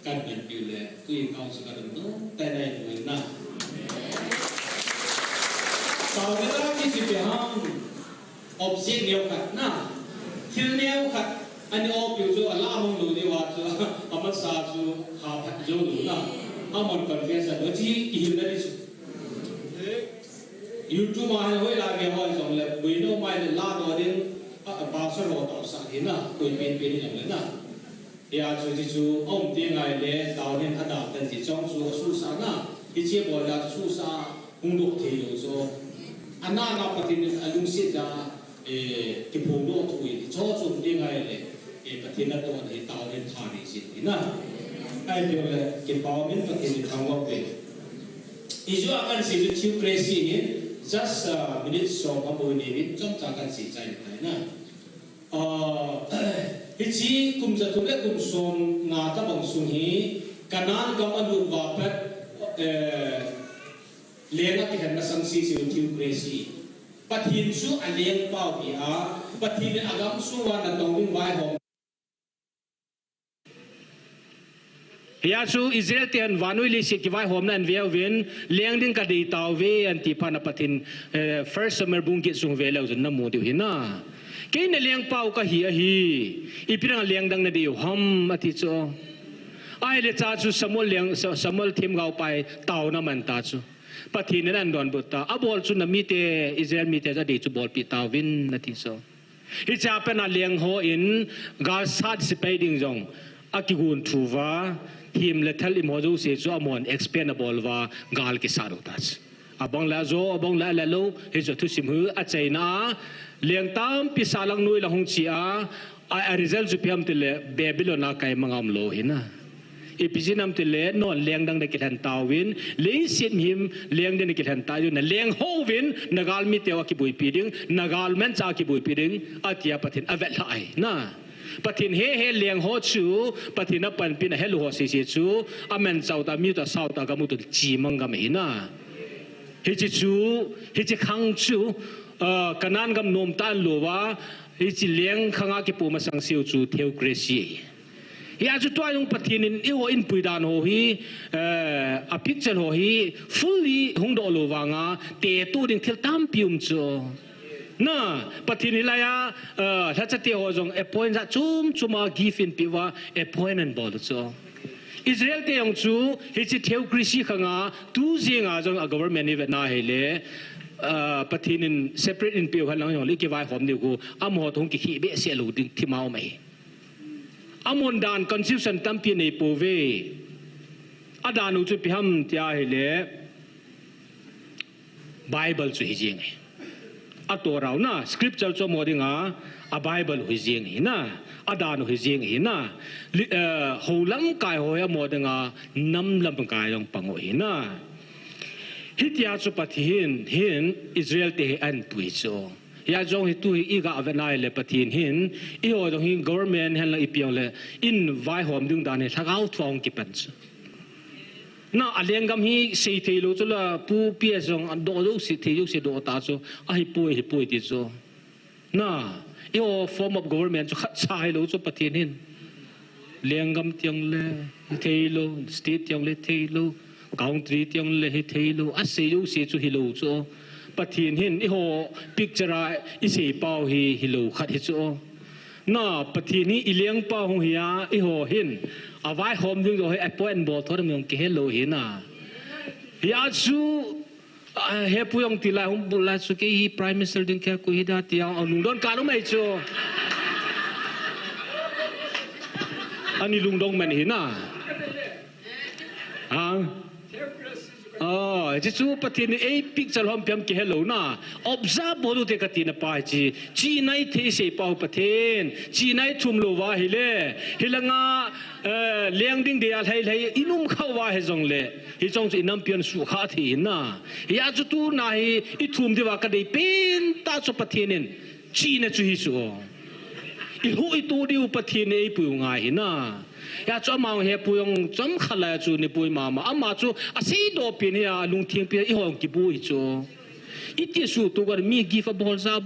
[SPEAKER 6] kan bimbel le tu yang kau sekarang tu tiada itu na. Tahu kita lagi siapa objek neo kat na til neo kat ani op yu jo ala mong lu ni wa jo amat sa jo ha phat jo lu na amon confess do ji ihil na ni su YouTube mà hay là cái hỏi rằng là bây giờ mai là la đó đến bao giờ họ tạo sản hiện na tôi bên bên như vậy na thì chú ông tiếng ngày lễ tạo nên anh đạo tên thì trong chú su sa na thì chia bỏ là su sa hung đục thì rồi cho anh na nào phải tin anh đúng xịt ra cái phù độ tuổi thì cho chú tiếng ngày lễ phải tin là tôi thì tạo nên thà thì xịt thì na ai điều là cái bao nhiêu phải tin thằng ngọc về Isu akan si theocracy ni just minute so kamu ni jom akan si cai na. Hici kum jatuh le kum som ngata bang sung hi kanan kam anu wapat lenga tihan na sangsi si theocracy. Pathin su aleng pau dia pathin agam su wa na tongwing wai hom.
[SPEAKER 1] Ya su Israel tian vanui li si kivai hom nan veo vin liang ding ka di tau ve an ti pana patin first summer bungkit sung ve lau zun na mo diu hina ke na liang pau ka hi ipirang liang dang na diu hom ati cho ai le cha chu samol thim gau pai tau na man ta chu patin nan don buta abol chu na mi te Israel mi te za di chu bol pi tau vin na ti so hi cha pa na liang ho in ga sat si pai ding jong akigun thuwa him lethal imozo se zo amon expandable wa gal ki saro tas abang la zo abang la lo he zo thu sim hu a chaina leng tam pi salang nui la hong chia a result zu piam tele babylona kai mangam lo hina episinam tele no leng dang de kitan tawin le sin him leng de kitan ta yo na leng ho win nagal mi tewa ki bui piding nagal men cha ki bui piding atia pathin avel lai na pathin he liang ho chu pathina pan pin helu ho si chu amen chauta mi ta sauta ga mu tu chi mangam hina he chi chu he chi khang chu kanan gam nom tan lowa he chi liang khanga ki pu ma sang siu chu theocracy ya chu to yung pathin in i ho in puidan ho hi a picture ho hi fully hung do lowa nga te tu ding thil tam pium chu na pathin ilaya tha chati ho jong appoint za chuma give in piwa appoint and bol cho Israel te yong chu hi chi theocracy khanga tu zinga jong a government ni na hele pathin in separate in piwa lang yong li ki vai hom ni ku am ho thong ki hi be se lu ding thimau mai amon dan constitution tampi nei pove adanu chu piham tia hele bible chu hi jing atorau na scripture cho modinga a bible hu jing hina adan hu jing hina holam kai hoya modinga nam lam kai long pango hina hitia chu pathin hin Israel te an pui cho ya jong hitu iga avenai le pathin hin I ho jong hin government han la ipiang le in vai hom dung dan he thagau thong ki pan na alengam hi sei thelo chula pu pia jong do do si thelo si do ta cho a hi pui ti cho na yo form of government cho khat sai lo cho pathin hin lengam tiang le thelo state tiang le thelo country tiang le hi thelo a sei yo si chu hi lo cho pathin hin I ho picture I sei pau hi lo khat hi cho na pathin hi ileng pau hong hiya I ho hin avai hom ding do he appoint bol thor mong ke hello hina ya chu he puyong tila hum bula su ke hi prime minister ding ke ko hida tia anung don ka lo mai chu ani lung dong man hina chu pathin e picture hom piam ke hello na observe bodu te katina pa chi nai the se pau pathin chi nai thum lo wa hile hilanga liang ding de al hai inum khawa he jong le hi jong chi nam pian su kha thi na ya chu tu na hi I thum de wa ka dei pen ta chu pathinin chi na chu hi su I hu I tu diu pathin e pu nga hi na ya cho ma he puyong chom khala chu ni pui ma ama chu a sei do pin ya lung thing pi I hong ki bu I chu iti su tu gar mi give a bol za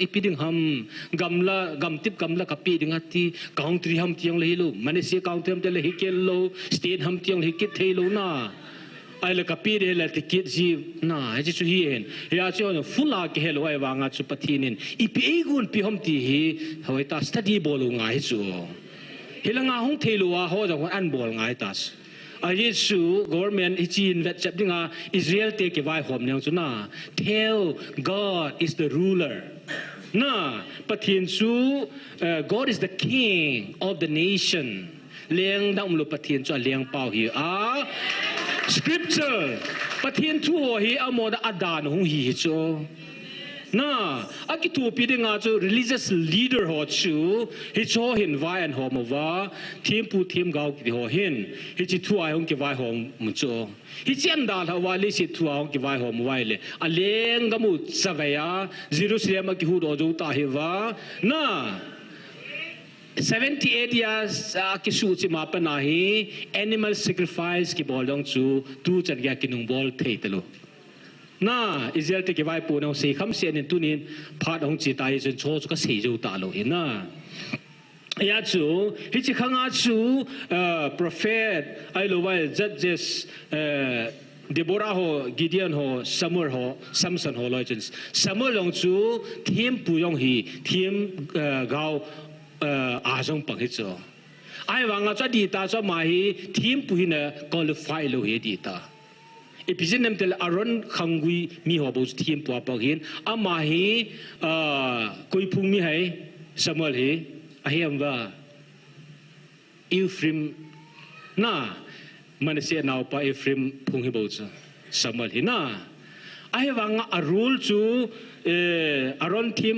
[SPEAKER 1] ipiding ham gamla kapi ding ati country ham tiang le lo mane se country ham te le hikel lo state ham tiang le hikit thei lo na ai le kapi de le tikit ji na ji chu hi hen ya chu no fula ke helo ai wanga chu pathinin ipi egun pi ham ti hi hoita study bolu ngai chu hilanga hong thei lo wa ho jong an bol ngai tas อาเยซู government อิจีนเวทจับดิงาอิสราเอลเตกิวายหอมเนี่ยจุน่า tell God is the ruler น่าประเทศซูGod is the king of the nation เลี้ยงดำลุประเทศจูเลี้ยงเป่าหีscripture ประเทศทั่วหีอโมดาดานหงหีจูน่าอากิทูปีเดงาจู religious leader หอจูฮิโชหินไว้อันหอมว่าทีมผู้ทีมเกากิหอหินฮิจิทัวหงกิไว้หอมมุจูฮิจิอันดาลฮาวาลิสิทัวหงกิไว้หอมไว้เลยอเลงกมุสเวียเยรูซาเล็มกิฮูดอจูตาฮิวาน่า78 years ki su chi ma pa na hi animal sacrifice ki bol dong chu tu chan ya ki nung bol thei talo na Israel te ki vai pu nong se kham se nin tu nin phat hong chi tai chen cho chu ka se jo ta lo hi na ya chu hi chi khanga chu prophet ai lo wai judges Deborah ho Gideon ho Samuel ho Samson ho loichens Samuel long chu thiem pu yong hi thiem gaoอาจงปังฮิโซไอ้วางอาจจะดีตาจะมาฮีทีมปุยเนี่ยก็เลยไฟโลเฮดีตาอีพิเศษนั่นเตลอารอนขังกุยมีหัวบุษทีมปัวปังหินอามาฮีกุยพุงมีให้สมัลฮีอาเฮียมว่าอิฟริมน่ามันเสียนาวปะอิฟริมพุงฮิบุษสมัลฮีน่าไอ้วางอารูลจูอารอนทีม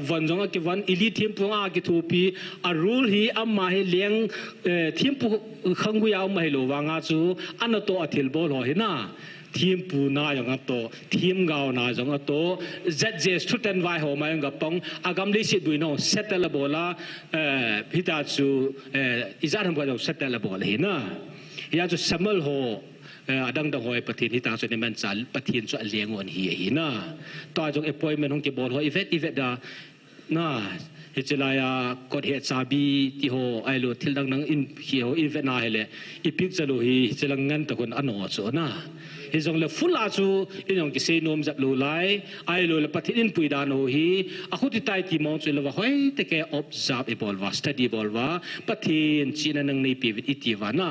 [SPEAKER 1] วันจงอากิวันอิลิทีมพงอากิทูปีอารูลฮีอามาให้เลี้ยงทีมขังกุยเอามาให้โลวางอาจูอันนั้นตัวอธิลบอลหินะทีมปูนาอย่างนั้นตัวทีมเกาหนาอย่างนั้นตัวเจ็ดเจสทุตันไว้หัวมาอย่างกับปองอากำลิสิบุยโน่เซตเตลบอลาพิตาจูอิจาร์ทำกันเซตเตลบอลหินะยาจูสมัลโฮดังหอยประเทศที่ต่างส่วนในมันจัลประเทศส่วนเลี้ยงวันเฮียนะต่อจากappointmentของเก็บบอลหอยอีเวทดาน่าเฮจิลายากดเหตุซาบีที่หัวไอโลทิลดังนังอินเฮียอีเวทน่าเลยอีพิกจะรู้ฮีจะลังเงินตะคนอันอดส่วนน่ะเฮจงเลฟุลอาจูอินยองกิเซนอมจับลูไลไอโลเลประเทศอินปุยดานโอฮีอาคุติไตที่มองจุลว่าเฮ้ยแต่แก observe บอลว่า study บอลว่าประเทศจีนนังในปีวิอิติวาน่ะ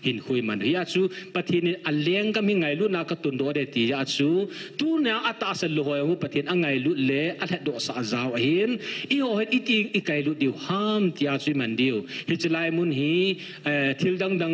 [SPEAKER 1] หินคุยมันเฮียจูประเทศนี้อันเลี้ยงก็มีไงลุ่นนักตุนโดเดตียาจูตูเนี่ยอัตอาสลุหอยหูประเทศอันไงลุ่นเล่อันเหดดสาจาวหินอีโอเฮดอีติอีไกลุ่นเดียวห้ามที่อาจูมันเดียวเฮจิลายมุนฮีทิลดัง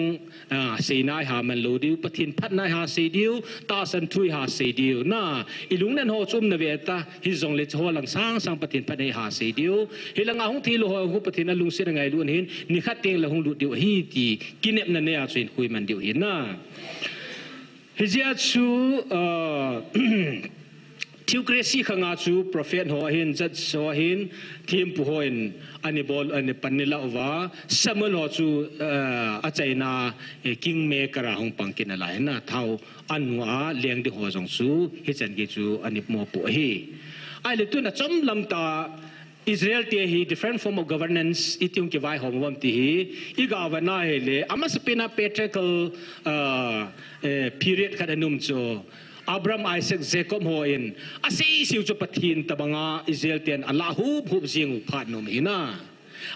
[SPEAKER 1] เสนาหามันโลเดียวประเทศพัดนายหาเสเดียวตาสันทุยหาเสเดียวน่ะอีลุงนั่นหัวจุ่มนเวตาฮิจงเลชหัวหลังสร้างประเทศพัดนายหาเสเดียวเฮลังอาหงทีลุหอยหูประเทศนั้นลุงเสียงไงลุ่นหินนี่ขัดเตียงละหงลุ่นเดียวฮีตีกินเนบนั่นเนี่ยอาจูคุยมันเดียวหินน่ะฮิจิอาจูทิวเกรซีขังอาจู prophet หัวหินจัดหัวหินทีมผู้หินอันนี้บอลอันนี้ปันนิลาว่าสมัลหัวจูอาจารย์น่าคิงเมกระหงปังกินอะไรน่ะเท่าอันว่าเลี้ยงดีหัวจงสูฮิจันกิจูอันนี้มัวปุยไอ้เรื่องตัวน่ะจำลำตาอิสราเอลที่ฮี different form of governance อีที่องค์ที่ไว้หอมวันที่ฮีอีกาวันน่าเฮเลอามาสเปน่า patriarchal period ขัดนุ่มโจอับรามไอแซคเจคอบโฮอินอาศัยสิวจุปทินตะบังอาอิสราเอลเตียนอัลลาฮูบเสียงผ่านนุ่มหินะ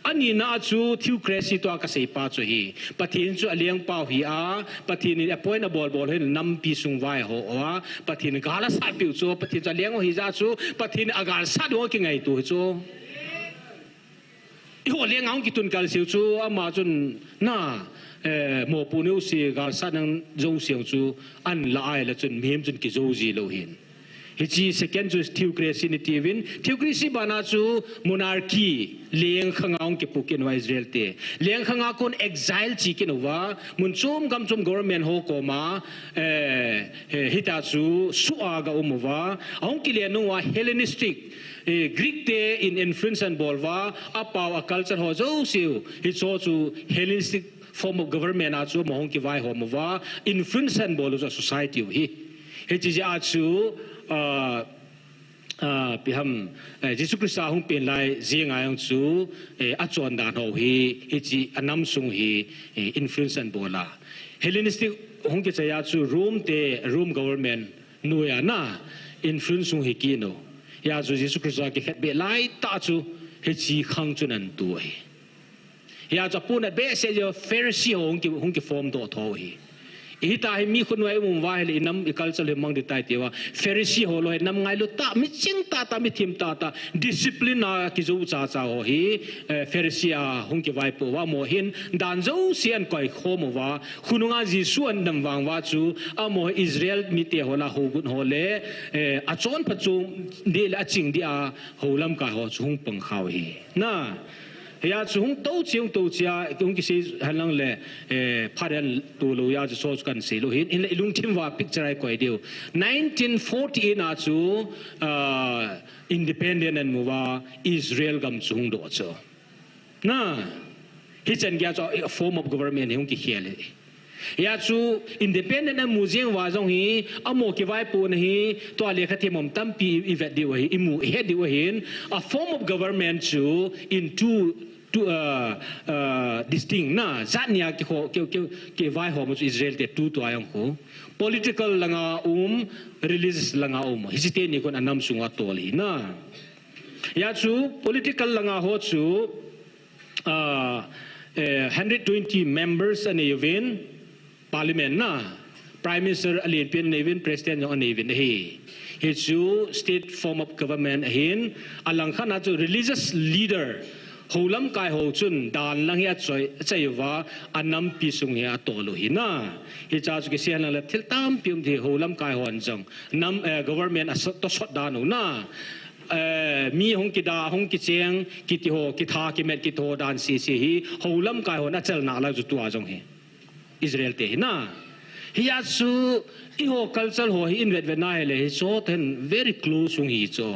[SPEAKER 1] อันนี้น่าจูทิวเครสิตัวกษัตริย์ป้าจูฮีปฏิทินจูเลี้ยงเป้าฮีอาปฏิทินอพอยน์บอลเห็นนำปีสุงไว้หัวปฏิทินกาลสัตว์ปิวจูปฏิทินจูเลี้ยงหัวฮิจาจูปฏิทินอากาศสัตว์หัวกินไงตัวจูหัวเลี้ยงเอากิตุนกาลสิวจูอามาจุนน่าหมอปูนิวซีกาลสัตว์นั้นจงเสียงจูอันละไอละจุนมีมจุนกิโจจีโลหินฮิจี second จูทิวเครสินิทีวินทิวเครสิบานาจูมนาร์คีเลี้ยงข้างเอากิปุกินไว้อิสราเอลเตเลี้ยงข้างเอาคน exile จีกินว่ามุนจุ่มกำจุ่ม government โฮโกมาฮิตาจูสุอากาอุมว่าเอากิเลียนุว่า Hellenistic Greek day in influence and bolva apaw a culture ho zo siu hi cho chu Hellenistic form of government a chu mohong ki vai ho mwa influence and bol zo society hi chi ja chu piham Jesu Christ hong pen lai zinga yang chu a chon dan ho hi chi anam sung hi influence and bola Hellenistic hong ki cha ya chu Rome government nuya na influence sung hi ki no ya zu Jesu Christ ki khat be lai ta chu he chi khang chu nan tu ai อยากจะพูดนะเบสเซียเฟรซีหงกิฟอร์มตัวทอฮีอีตาให้มีคนไว้มุมว่าให้น้ำอีกัลจะเลยมังดิตายเดียวว่าเฟรซีโฮโลให้น้ำไงลุตามิจิงตามิทิมตาดิสซิปลินากิจูจ้าโฮฮีเฟรซีอาหงกิไว้ปูว่าโมหินดันเจ้าเสียนก่อยโคมว่าคุณงาจิส่วนดำวางว่าจูอาโมอิสราเอลมิเตโฮลาโฮกุนโฮเลอาจอนปัจจุดีละจิงดีอาโฮลัมกาโฮจุงปังขาวฮีน่ายาจุงโตเจียงคงกิสิฮันลังเลพารันตัวลูยาจะโซสกันสิลูหินอินลุงทิมว่าพิกจารก่อยเดียว1940อาจูอินดิเพนเดนต์มัวอิสราเอลกำจุงโดดจ้ะน่ะฮิจันแกจะ form of government ฮงกิเขียเลยยาจูอินดิเพนเดนต์มูเซียงว่าจงฮีอโมกิไว้ปูนฮีตัวเลขาธิมตั้มปีอีเวดดีวะฮีอิมูเฮดดีวะฮี a form of government จู in two distinct na zania ki vai ho mu Israel te tu to ayang ko political langa religious langa hisite ni kon anam sunga toli na ya chu political langa ho chu 120 members an event parliament na prime minister alien pen event president an event he chu state form of government hin alang khana chu religious leader hồ lâm cai hồ chun đàn lang hiat chơi wa anam pi sung hiat to lo hina hi cha chu ke sian la thil tam pium thi hồ lâm cai hon jong nam government to shot down na mi hong ki da hong ki cheng ki ti ho ki tha ki met ki tho dan si hi hồ lâm cai hon a chal na la ju tu a jong he Israel te hina hiat su I ho culture ho hi in vet vet na hele hi so then very close sung hi cho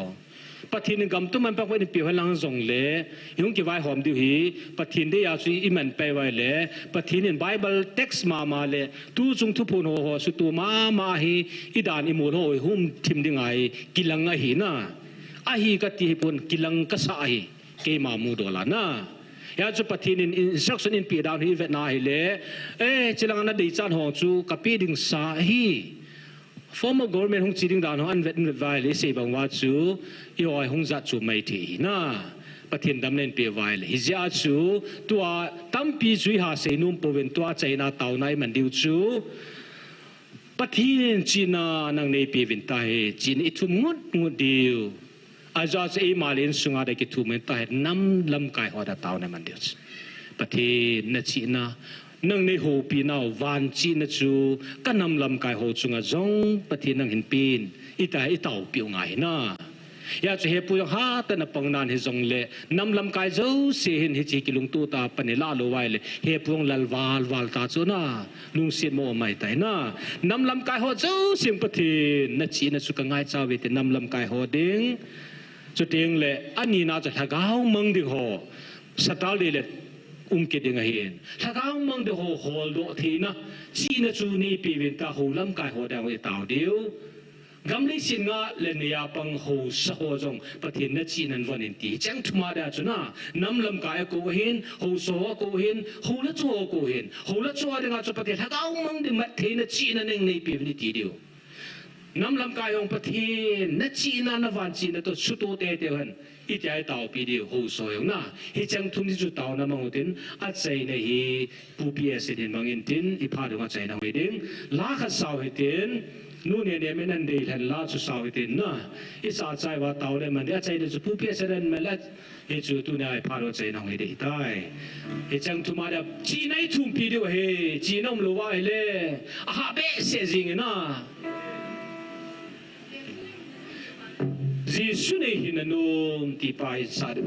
[SPEAKER 1] pathin gam tu man pak wen pi halang zong le yung ki vai hom diu hi pathin de ya su I man pe wai le pathin in bible text ma le tu chung thu phun ho su tu ma hi I dan I mu ho hum thim ding ai kilang a hi na a hi ka ti pun kilang ka sa hi ke ma mu do la na ya chu pathin in instruction in pi down hi vet na hi le chilang na dei chan ho chu ka pi ding sa hi former government hong chiding dan an vet vai le se bang wa chu I oi hong za chu mai thi na pathin dam len pe vai le hi ja chu tua tampi chui ha se num poven tua chaina tau nai man diu chu pathin china nang nei pe vin ta he chin I thum ngut diu aja se malin sunga de ki thu men ta nam lam kai ho da tau nai man diu pathin na china nang nei ho pi nau van chi na chu kanam lam kai ho chunga zong pathin nang hin pin I tau piu ngai na ya chu he pu ha ta na pangnan he zong le nam lam kai zo se hin hi chi kilung tu ta panela lo wai le he puang lal wal ta chu na lung sin mo mai tai na nam lam kai ho zo sim pathin na chi na chu ka ngai cha we te nam lam kai ho ding chu ting le ani na cha thagau mang ding ho satal de le ke ding a hin thagau mang de ho hol do thi na chi na chu ni pi win ta ho lam kai ho da we tau diu gam li sin nga le nia pang ho sa ho jong pathin na chi nan von in ti chang thuma da chuna nam lam kai ko hin ho so ko hin ho la cho ko hin ho la cho de nga cho pathin thagau mang de mat the na chi na ning nei pi ni ti diu nam lam kai ong pathin na chi na van chi na to su to te han I tai tau pi diu ho so yong na hi chang thum ni chu tau na mang tin a chai na hi pu pi as din mang in tin I pha do nga chai na we ding la kha sao he tin nu ne ne men an dei han la chu sao he tin na I sa chai wa tau le man de chai de chu pu pi as den me la he chu tu na I pha do chai na we dei tai he chang thu ma da chi nai thum pi diu he chi nom lo wa le a ha be se jing na Jesus ne hin no ti pai sa de